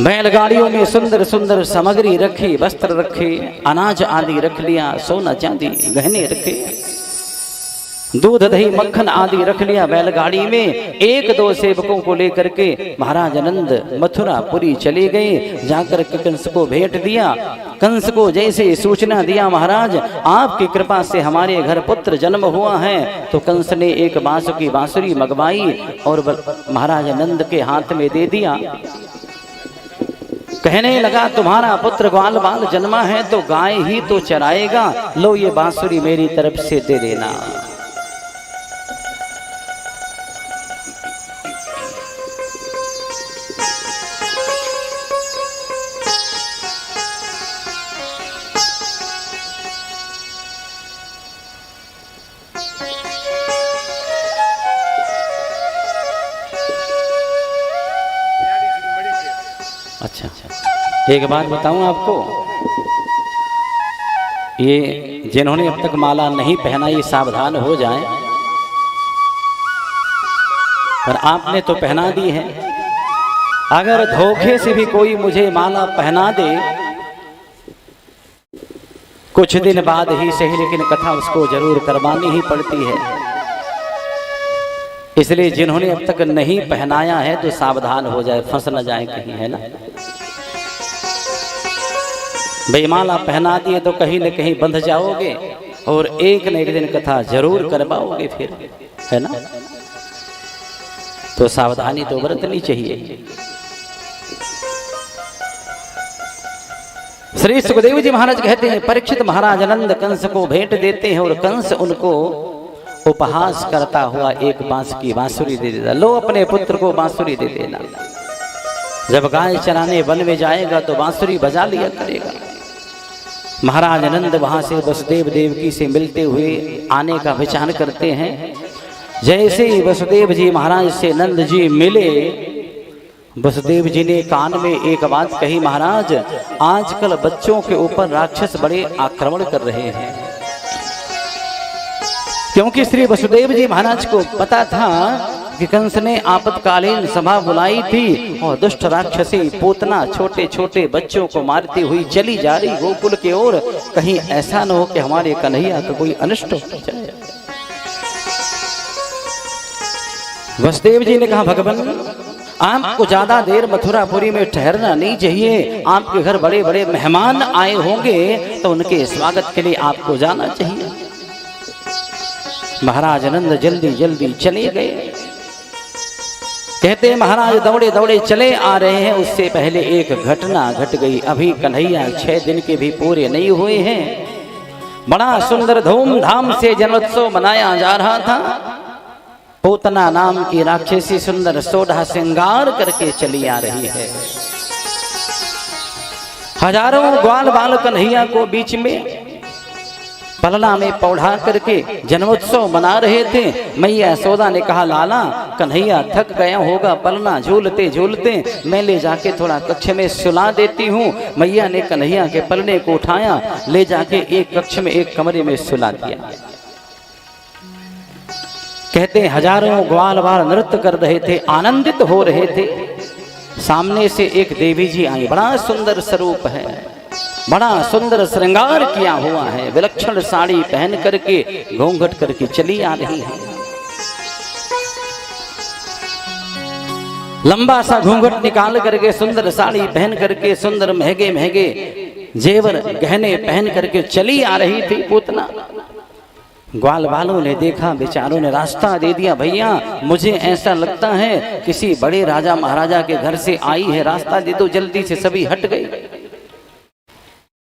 Speaker 1: बैलगाड़ियों में सुंदर सुंदर सामग्री रखी, वस्त्र रखे, अनाज आदि रख लिया, सोना चांदी गहने रखे, दूध दही मक्खन आदि रख लिया बैलगाड़ी में। 1-2 सेवकों को लेकर के महाराज आनंद मथुरापुरी चले गए। जाकर के कंस को भेंट दिया। कंस को जैसे सूचना दिया, महाराज आपकी कृपा से हमारे घर पुत्र जन्म हुआ है, तो कंस ने एक बांसुरी बांसुरी मंगवाई और महाराज आनंद के हाथ में दे दिया। कहने लगा तुम्हारा पुत्र ग्वाल बाल जन्मा है तो गाय ही तो चराएगा, लो ये बांसुरी मेरी तरफ से दे देना।
Speaker 2: अच्छा, एक बात बताऊं आपको, ये जिन्होंने अब तक माला नहीं पहना ये सावधान हो जाएं, पर आपने तो पहना दी है। अगर धोखे से भी कोई मुझे माला पहना दे, कुछ दिन बाद ही सही लेकिन कथा उसको जरूर करवानी ही पड़ती है। इसलिए जिन्होंने अब तक नहीं पहनाया है तो सावधान हो जाए, फंस न जाए कहीं, है ना। बेमाला पहना दिए तो कहीं न कहीं बंध जाओगे और एक न एक दिन कथा जरूर करवाओगे फिर, है ना। तो सावधानी तो बरतनी चाहिए। श्री सुखदेव जी महाराज कहते हैं, परीक्षित महाराज आनंद कंस को भेंट देते हैं और कंस उनको उपहास करता हुआ एक बांस की बांसुरी दे देता, लो अपने पुत्र को बांसुरी दे देना, जब गाय चराने वन में जाएगा तो बांसुरी बजा लिया करेगा। महाराज आनंद वहां से वसुदेव देवकी से मिलते हुए आने का विचार करते हैं। जैसे ही वसुदेव जी महाराज से नंद जी मिले, वसुदेव जी ने कान में एक बात कही, महाराज आजकल बच्चों के ऊपर राक्षस बड़े आक्रमण कर रहे हैं। क्योंकि श्री वसुदेव जी महाराज को पता था कि कंस ने आपातकालीन सभा बुलाई थी और दुष्ट राक्षसी पूतना छोटे छोटे बच्चों को मारती हुई चली जा रही गोकुल की ओर। कहीं ऐसा न हो कि हमारे कन्हैया का कोई अनिष्ट हो जाए। वसुदेव जी ने कहा, भगवान आपको ज्यादा देर मथुरापुरी में ठहरना नहीं चाहिए, आपके घर बड़े बड़े मेहमान आए होंगे तो उनके स्वागत के लिए आपको जाना चाहिए। महाराज आनंद जल्दी जल्दी चले गए। कहते महाराज दौड़े दौड़े चले आ रहे हैं, उससे पहले एक घटना घट गई। अभी कन्हैया 6 दिन के भी पूरे नहीं हुए हैं। बड़ा सुंदर धूमधाम से जन्मोत्सव मनाया जा रहा था। पूतना नाम की राक्षसी सुंदर सोढ़ा श्रृंगार करके चली आ रही है। हजारों ग्वाल बाल कन्हैया को बीच में पलना में पौढ़ा करके जन्मोत्सव मना रहे थे। मैया यशोदा ने कहा, लाला कन्हैया थक गया होगा पलना झूलते झूलते, मैं ले जाके थोड़ा कक्ष में सुला देती हूँ। मैया ने कन्हैया के पलने को उठाया, ले जाके एक कक्ष में एक कमरे में सुला दिया। कहते हजारों ग्वाल बाल नृत्य कर रहे थे, आनंदित हो रहे थे। सामने से एक देवी जी आई, बड़ा सुंदर स्वरूप है, बड़ा सुंदर श्रृंगार किया हुआ है, विलक्षण साड़ी पहन करके घूंघट करके चली आ रही है। लंबा सा घूंघट निकाल करके सुंदर साड़ी पहन करके सुंदर महंगे महंगे जेवर गहने पहन करके चली आ रही थी पूतना। ग्वाल बालों ने देखा, बेचारों ने रास्ता दे दिया, भैया मुझे ऐसा लगता है किसी बड़े राजा महाराजा के घर से आई है, रास्ता दे दो जल्दी से। सभी हट गए।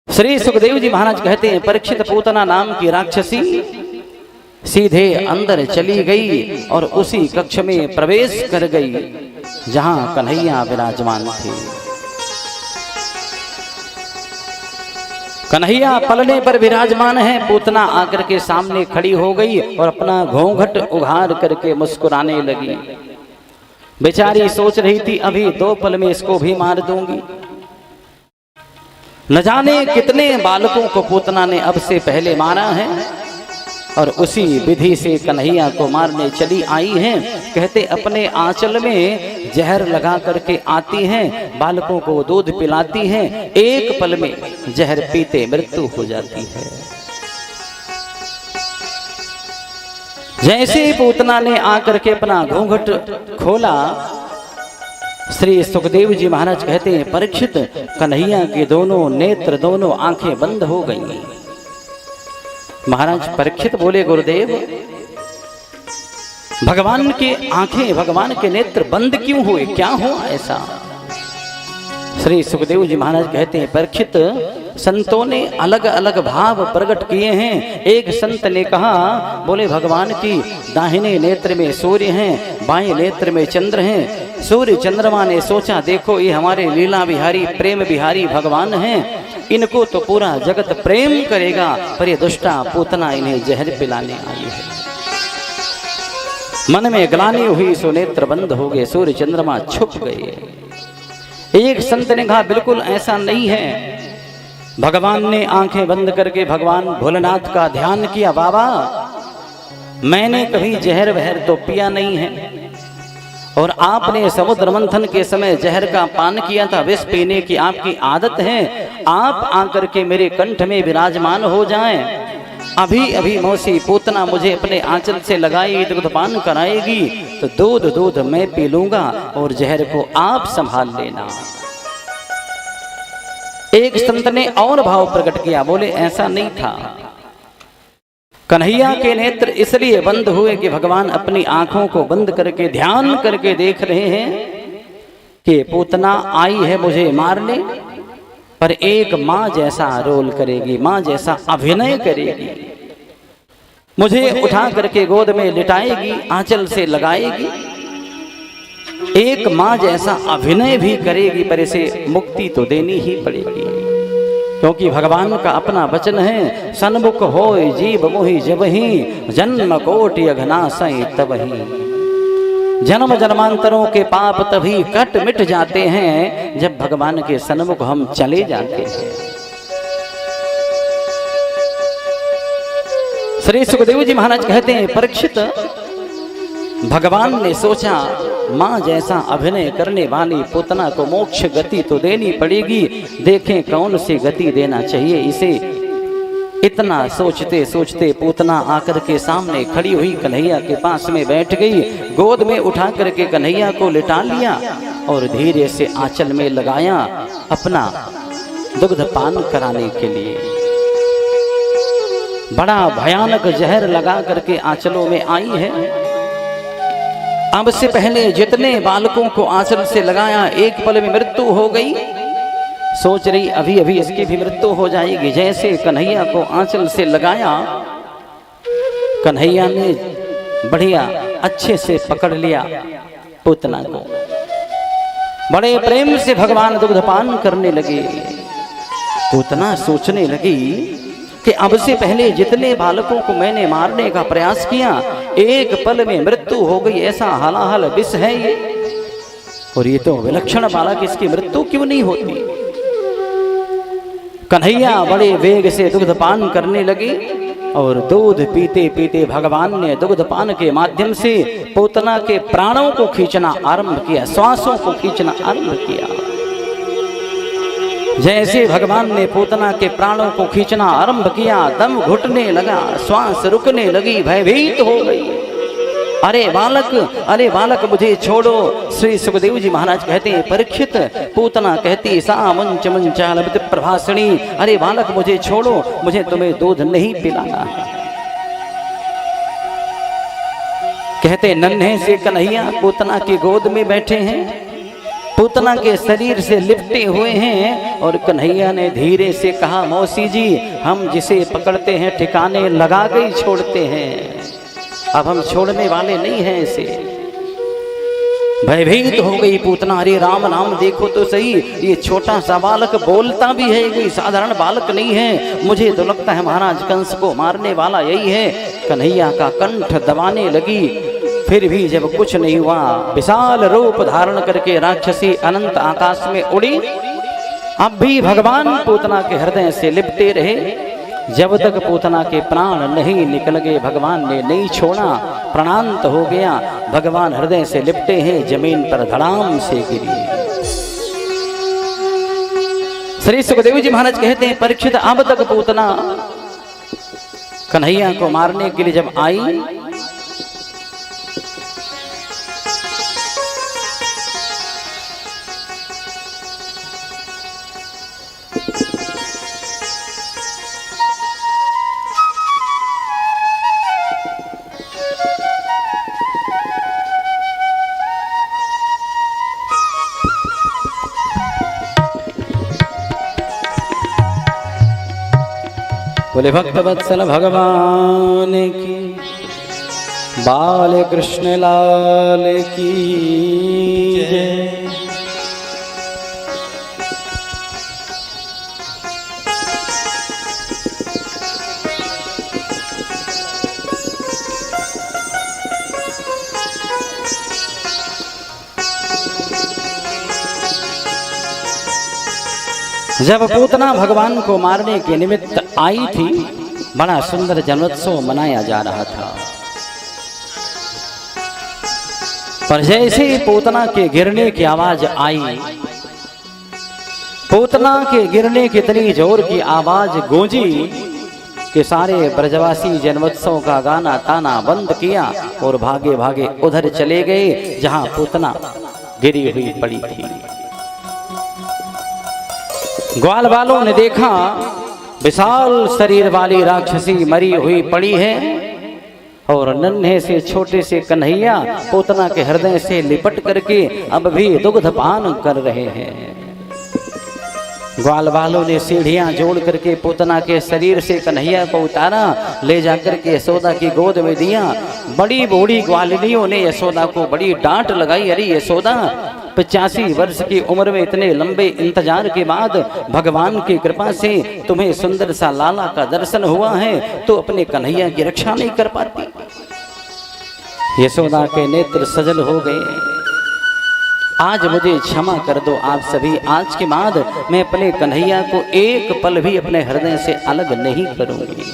Speaker 2: श्री सुखदेव जी महाराज कहते हैं, परीक्षित पूतना नाम की राक्षसी सीधे अंदर चली गई और उसी कक्ष में प्रवेश कर गई जहां कन्हैया विराजमान थे। कन्हैया पलने पर विराजमान है। पूतना आकर के सामने खड़ी हो गई और अपना घूंघट उघाड़ करके मुस्कुराने लगी। बेचारी सोच रही थी, अभी 2 पल में इसको भी मार दूंगी। न जाने कितने बालकों को पूतना ने अब से पहले मारा है और उसी विधि से कन्हैया को मारने चली आई हैं। कहते अपने आंचल में जहर लगा करके आती हैं, बालकों को दूध पिलाती हैं, एक पल में जहर पीते मृत्यु हो जाती है। जैसे पूतना ने आकर के अपना घूंघट खोला, श्री सुखदेव जी महाराज कहते हैं, परीक्षित कन्हैया के दोनों नेत्र दोनों आंखें बंद हो गई। महाराज परीक्षित बोले, गुरुदेव भगवान की आंखें भगवान के नेत्र बंद क्यों हुए, क्या हुआ ऐसा? श्री सुखदेव जी महाराज कहते हैं, परीक्षित, संतों ने अलग अलग भाव प्रकट किए हैं। एक संत ने कहा, बोले भगवान की दाहिने नेत्र में सूर्य हैं, बाएं नेत्र में चंद्र हैं। सूर्य चंद्रमा ने सोचा, देखो ये हमारे लीला बिहारी प्रेम बिहारी भगवान हैं, इनको तो पूरा जगत प्रेम करेगा, पर ये दुष्टा पूतना इन्हें जहर पिलाने आई है। मन में ग्लानि हुई, सो नेत्र बंद हो गए, सूर्य चंद्रमा छुप गए। एक संत ने कहा, बिल्कुल ऐसा नहीं है। भगवान ने आंखें बंद करके भगवान भोलेनाथ का ध्यान किया, बाबा मैंने कभी जहर वहर तो पिया नहीं है, और आपने समुद्र मंथन के समय जहर का पान किया था, विष पीने की आपकी आदत है, आप आकर के मेरे कंठ में विराजमान हो जाएं। अभी अभी मौसी पूतना मुझे अपने आंचल से लगाई, दुग्धपान कराएगी, तो दूध मैं पी लूंगा और जहर को आप संभाल लेना। एक संत ने और भाव प्रकट किया, बोले ऐसा नहीं था। कन्हैया के नेत्र इसलिए बंद हुए कि भगवान अपनी आंखों को बंद करके ध्यान करके देख रहे हैं कि पूतना आई है मुझे मारने, पर एक मां जैसा रोल करेगी, मां जैसा अभिनय करेगी, मुझे उठा करके गोद में लिटाएगी, आंचल से लगाएगी, एक मां जैसा अभिनय भी करेगी, पर इसे मुक्ति तो देनी ही पड़ेगी, क्योंकि भगवान का अपना वचन है, सन्मुख होय जीव मोहि जबहि, जन्म कोटि अघनासई तबहि। जन्म जन्मांतरों के पाप तभी कट मिट जाते हैं जब भगवान के सन्मुख हम चले जाते हैं। श्री सुखदेव जी महाराज कहते हैं, परीक्षित, भगवान ने सोचा मां जैसा अभिनय करने वाली पूतना को मोक्ष गति तो देनी पड़ेगी, देखें कौन सी गति देना चाहिए इसे। इतना सोचते सोचते पूतना आकर के सामने खड़ी हुई कन्हैया के पास में बैठ गई, गोद में उठा करके कन्हैया को लिटा लिया और धीरे से आंचल में लगाया, अपना दुग्ध पान कराने के लिए। बड़ा भयानक जहर लगा करके आंचलों में आई है। अब से पहले जितने बालकों को आंचल से लगाया, एक पल में मृत्यु हो गई। सोच रही अभी अभी इसकी भी मृत्यु हो जाएगी। जैसे कन्हैया को आंचल से लगाया, कन्हैया ने बढ़िया अच्छे से पकड़ लिया पूतना को, बड़े प्रेम से भगवान दुग्धपान करने लगे। पूतना सोचने लगी कि अब से पहले जितने बालकों को मैंने मारने का प्रयास किया, एक पल में मृत्यु हो गई, ऐसा हलाहल विष है ये, और ये तो विलक्षण बालक, इसकी मृत्यु क्यों नहीं होती। कन्हैया बड़े वेग से दुग्धपान करने लगे और दूध पीते पीते भगवान ने दुग्धपान के माध्यम से पूतना के प्राणों को खींचना आरंभ किया, श्वासों को खींचना आरंभ किया। जैसे भगवान ने पूतना के प्राणों को खींचना आरंभ किया, दम घुटने लगा, श्वास रुकने लगी, भयभीत हो गई। अरे बालक मुझे छोड़ो। श्री सुखदेव जी महाराज कहते हैं, परीक्षित, पूतना कहती सा मुंच मुंचालबित प्रभासिणी, अरे बालक मुझे छोड़ो, मुझे तुम्हें दूध नहीं पिलाना है। कहते नन्हे से कन्हैया पूतना की गोद में बैठे हैं, पूतना के शरीर से लिपटे हुए हैं, और कन्हैया ने धीरे से कहा, मौसी जी, हम जिसे पकड़ते हैं ठिकाने लगा के ही छोड़ते हैं, अब हम छोड़ने वाले नहीं हैं इसे। भयभीत हो गई पूतना, अरे राम नाम देखो तो सही, ये छोटा सा बालक बोलता भी है, कोई साधारण बालक नहीं है, मुझे तो लगता है महाराज कंस को मारने वाला यही है। कन्हैया का कंठ दबाने लगी, फिर भी जब कुछ नहीं हुआ, विशाल रूप धारण करके राक्षसी अनंत आकाश में उड़ी। अब भी भगवान पूतना के हृदय से लिपटे रहे, जब तक पूतना के प्राण नहीं निकल गए भगवान ने नहीं छोड़ा। प्राणांत हो गया, भगवान हृदय से लिपटे हैं, जमीन पर धड़ाम से गिरी। श्री सुखदेव जी महाराज कहते हैं, परीक्षित, अब तक पूतना कन्हैया को मारने के लिए जब आई, बोले भक्त वत्सल भगवान की, बाल कृष्ण लाल की जय। जब पूतना भगवान को मारने के निमित्त आई थी, बड़ा सुंदर जन्मोत्सव मनाया जा रहा था। पर जैसे ही पूतना के गिरने की आवाज आई, पूतना के गिरने की इतनी जोर की आवाज गूंजी कि सारे ब्रजवासी जन्मोत्सव का गाना ताना बंद किया और भागे भागे उधर चले गए जहां पूतना गिरी हुई पड़ी थी। ग्वाल वालों ने देखा विशाल शरीर वाली राक्षसी मरी हुई पड़ी है और नन्हे से छोटे से कन्हैया पूतना के हृदय से लिपट करके अब भी दुग्ध पान कर रहे हैं। ग्वाल वालों ने सीढ़ियां जोड़ करके पूतना के शरीर से कन्हैया को उतारा, ले जाकर के यशोदा की गोद में दिया। बड़ी बूढ़ी ग्वालिनियों ने यशोदा को बड़ी डांट लगाई, अरे यशोदा 85 वर्ष की उम्र में इतने लंबे इंतजार के बाद भगवान की कृपा से तुम्हें सुंदर सा लाला का दर्शन हुआ है तो अपने कन्हैया की रक्षा नहीं कर पाती। यशोदा के नेत्र सजल हो गए। आज मुझे क्षमा कर दो आप सभी, आज के बाद मैं अपने कन्हैया को एक पल भी अपने हृदय से अलग नहीं करूंगी।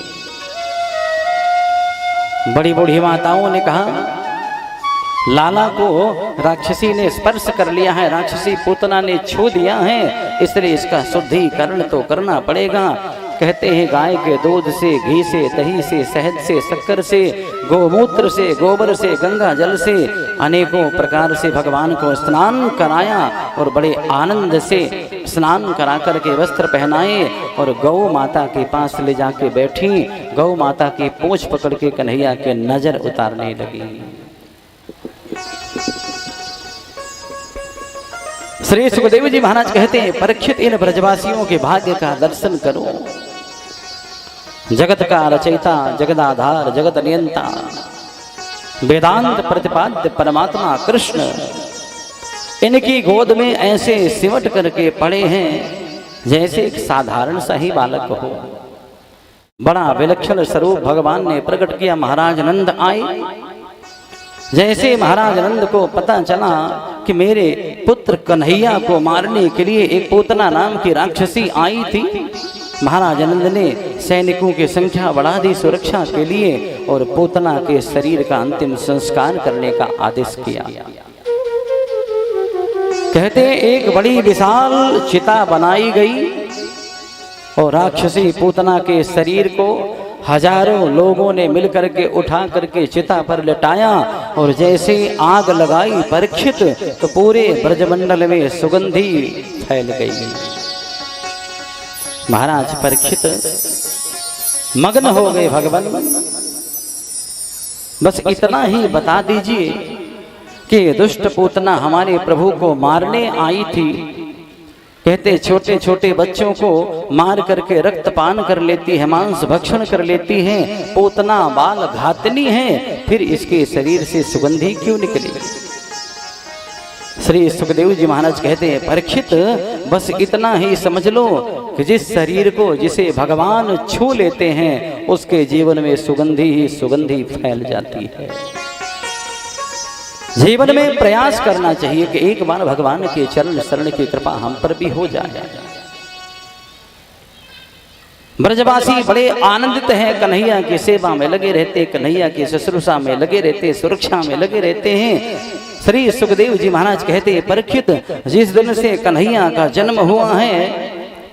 Speaker 2: बड़ी बूढ़ी माताओं ने कहा लाला को राक्षसी ने स्पर्श कर लिया है, राक्षसी पूतना ने छू दिया है, इसलिए इसका शुद्धिकरण तो करना पड़ेगा। कहते हैं गाय के दूध से, घी से, दही से, शहद से, शक्कर से, गोमूत्र से, गोबर से, गंगा जल से अनेकों प्रकार से भगवान को स्नान कराया और बड़े आनंद से स्नान करा करके वस्त्र पहनाए और गौ माता के पास ले जाके बैठी। गौ माता की पूंछ पकड़ के कन्हैया के नजर उतारने लगी। श्री सुखदेव जी महाराज कहते हैं परीक्षित इन ब्रजवासियों के भाग्य का दर्शन करो। जगत का रचयिता, जगदाधार, जगत नियंता, वेदांत प्रतिपाद्य परमात्मा कृष्ण इनकी गोद में ऐसे सिमट करके पड़े हैं जैसे एक साधारण सा ही बालक हो। बड़ा विलक्षण स्वरूप भगवान ने प्रकट किया। महाराज नंद आए। जैसे महाराज नंद को पता चला कि मेरे पुत्र कन्हैया को मारने के लिए एक पूतना नाम की राक्षसी आई थी, महाराज नंद ने सैनिकों की संख्या बढ़ा दी सुरक्षा के लिए और पूतना के शरीर का अंतिम संस्कार करने का आदेश किया। कहते एक बड़ी विशाल चिता बनाई गई और राक्षसी पूतना के शरीर को हजारों लोगों ने मिलकर के उठा करके चिता पर लटाया और जैसे आग लगाई परीक्षित तो पूरे ब्रजमंडल में सुगंधी फैल गई। महाराज परीक्षित मग्न हो गए। भगवान बस इतना ही बता दीजिए कि दुष्ट पूतना हमारे प्रभु को मारने आई थी। कहते छोटे छोटे बच्चों को मार करके रक्तपान कर लेती है, मांस भक्षण कर लेती है, पूतना बाल घातनी है, फिर इसके शरीर से सुगंधी क्यों निकली। श्री सुखदेव जी महाराज कहते हैं परीक्षित बस इतना ही समझ लो कि जिस शरीर को जिसे भगवान छू लेते हैं उसके जीवन में सुगंधी ही सुगंधी फैल जाती है। जीवन में प्रयास करना चाहिए कि एक बार भगवान के चरण शरण की कृपा हम पर भी हो जाए। ब्रजवासी बड़े आनंदित हैं, कन्हैया की सेवा में लगे रहते, कन्हैया की शुश्रूषा में लगे रहते, सुरक्षा में लगे रहते हैं। श्री सुखदेव जी महाराज कहते हैं परीक्षित जिस दिन से कन्हैया का जन्म हुआ है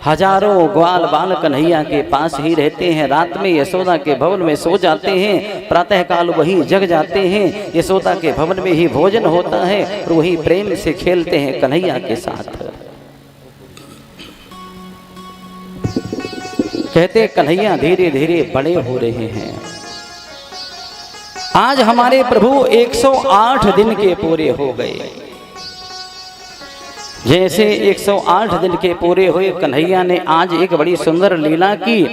Speaker 2: हजारों ग्वाल बाल कन्हैया के पास ही रहते हैं। रात में यशोदा के भवन में सो जाते हैं, प्रातः काल वही जग जाते हैं। यशोदा के भवन में ही भोजन होता है और वही प्रेम से खेलते हैं कन्हैया के साथ। कहते कन्हैया धीरे धीरे बड़े हो रहे हैं। आज हमारे प्रभु 108 दिन के पूरे हो गए। जैसे 108 दिन के पूरे हुए कन्हैया ने आज एक बड़ी सुंदर लीला की।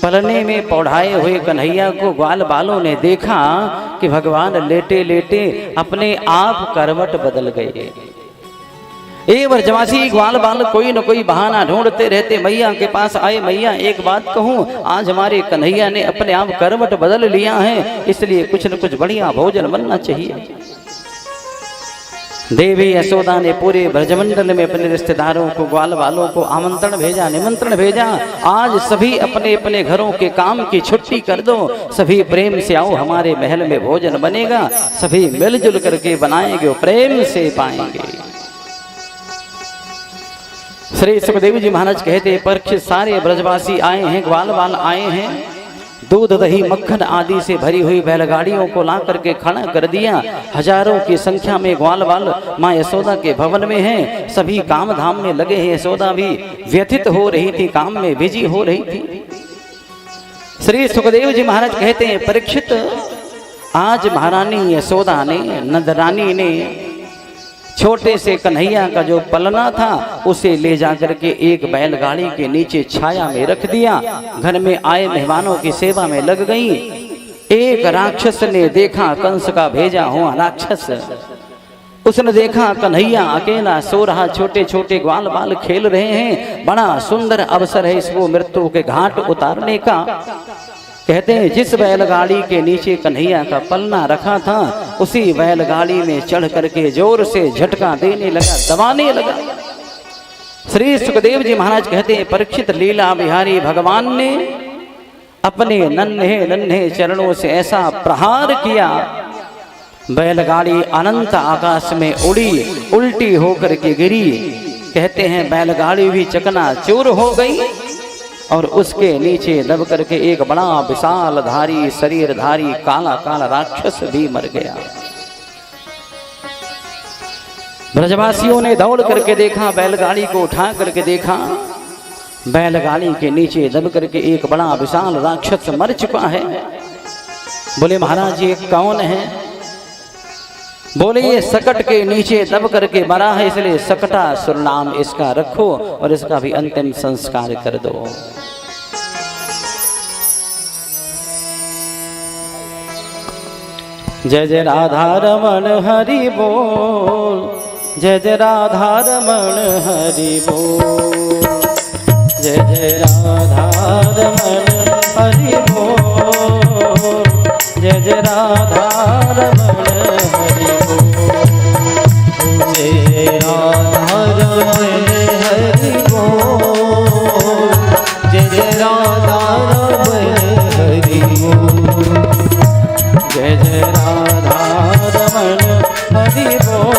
Speaker 2: पलने में पौढ़ाए हुए कन्हैया को ग्वाल बालों ने देखा कि भगवान लेटे लेटे अपने आप करवट बदल गए। ये ब्रजवासी ग्वाल बाल कोई न कोई बहाना ढूंढते रहते मैया के पास आए। मैया एक बात कहूँ, आज हमारे कन्हैया ने अपने आप करवट बदल लिया है, इसलिए कुछ न कुछ बढ़िया भोजन बनना चाहिए। देवी यशोदा ने पूरे ब्रजमंडल में अपने रिश्तेदारों को, ग्वाल बालों को आमंत्रण भेजा, निमंत्रण भेजा। आज सभी अपने अपने घरों के काम की छुट्टी कर दो, सभी प्रेम से आओ, हमारे महल में भोजन बनेगा, सभी मिलजुल करके बनाएंगे, प्रेम से पाएंगे। श्री सुखदेव जी महाराज कहते, परीक्षित सारे ब्रजवासी आए हैं, ग्वाल बाल आए हैं, दूध दही मक्खन आदि से भरी हुई बैलगाड़ियों को ला करके खड़ा कर दिया। हजारों की संख्या में ग्वाल बाल माँ यशोदा के भवन में हैं, सभी काम धाम में लगे हैं। यशोदा भी व्यथित हो रही थी, काम में बिजी हो रही थी। श्री सुखदेव जी महाराज कहते हैं, परीक्षित आज महारानी यशोदा ने, नंदरानी ने छोटे से कन्हैया का जो पलना था उसे ले जाकर के एक बैलगाड़ी के नीचे छाया में रख दिया। घर में आए मेहमानों की सेवा में लग गई। एक राक्षस ने देखा, कंस का भेजा हुआ राक्षस, उसने देखा कन्हैया अकेला सो रहा, छोटे छोटे ग्वाल बाल खेल रहे हैं, बड़ा सुंदर अवसर है इसको मृत्यु के घाट उतारने का। कहते हैं जिस बैलगाड़ी के नीचे कन्हैया का पलना रखा था, उसी बैलगाड़ी में चढ़ करके जोर से झटका देने लगा, दबाने लगा। श्री सुखदेव जी महाराज कहते हैं, परीक्षित लीला बिहारी भगवान ने अपने नन्हे नन्हे चरणों से ऐसा प्रहार किया, बैलगाड़ी अनंत आकाश में उड़ी, उल्टी होकर के गिरी। कहते हैं बैलगाड़ी भी चकनाचूर हो गई और उसके नीचे दब करके एक बड़ा विशाल धारी, शरीरधारी काला काला राक्षस भी मर गया। ब्रजवासियों ने दौड़ करके देखा, बैलगाड़ी को उठा करके देखा, बैलगाड़ी के नीचे दब करके एक बड़ा विशाल राक्षस मर चुका है। बोले महाराज ये कौन है? बोले ये सकट के नीचे दब करके मरा है, इसलिए सकटासुर नाम इसका रखो और इसका भी अंतिम संस्कार कर दो। जय जय राधा रमण हरि बोल, जय जय राधा रमण हरि बोल, जय जय राधा रमण हरि बोल, जय जय राधा रमण हरि बोल, जय राधा रमण हरि बोल, जय जय राधा रमण हरि बोल, जय जय राधा रमण हरि बोल,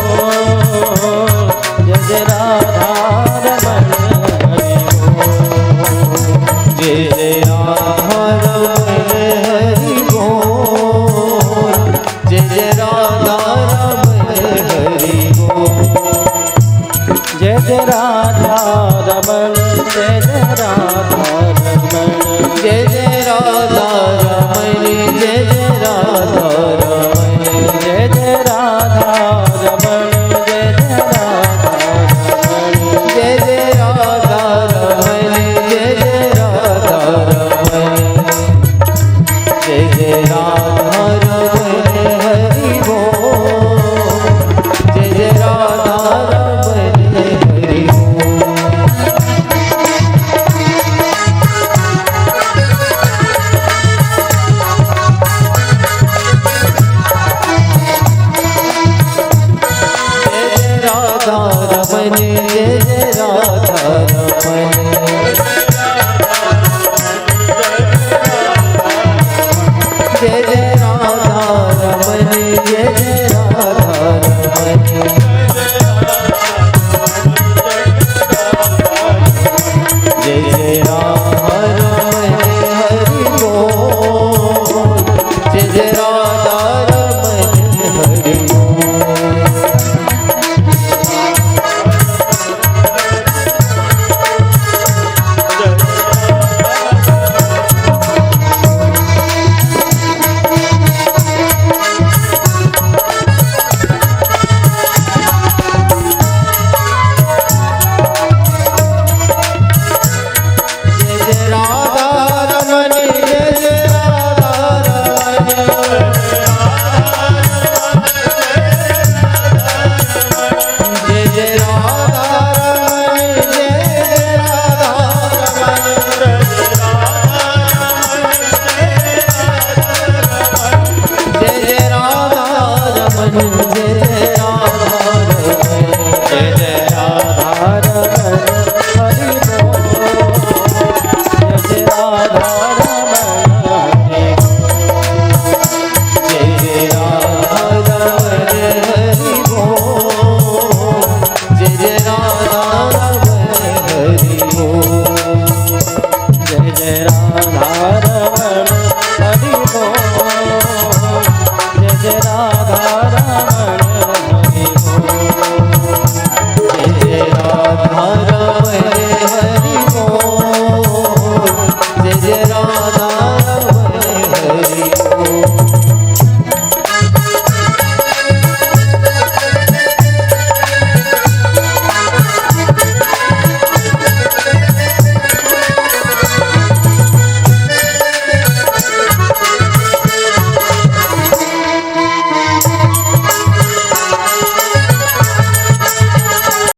Speaker 2: जय जय राधा रमण हरि बोल, जय जय राधा रमण हरि बोल, जय जय राधा रमण हरि बोल, जय जय राधा रमण, जय जय राधा रमण, जय जय राधा रमण, जय जय राधा रमण, जय जय राधा रमण, जय जय राधा रमण, जय जय राधा रमण, जय जय राधा रमण, जय जय राधा रमण हरि बोल, जय जय राधा रमण हरि बोल। जय जय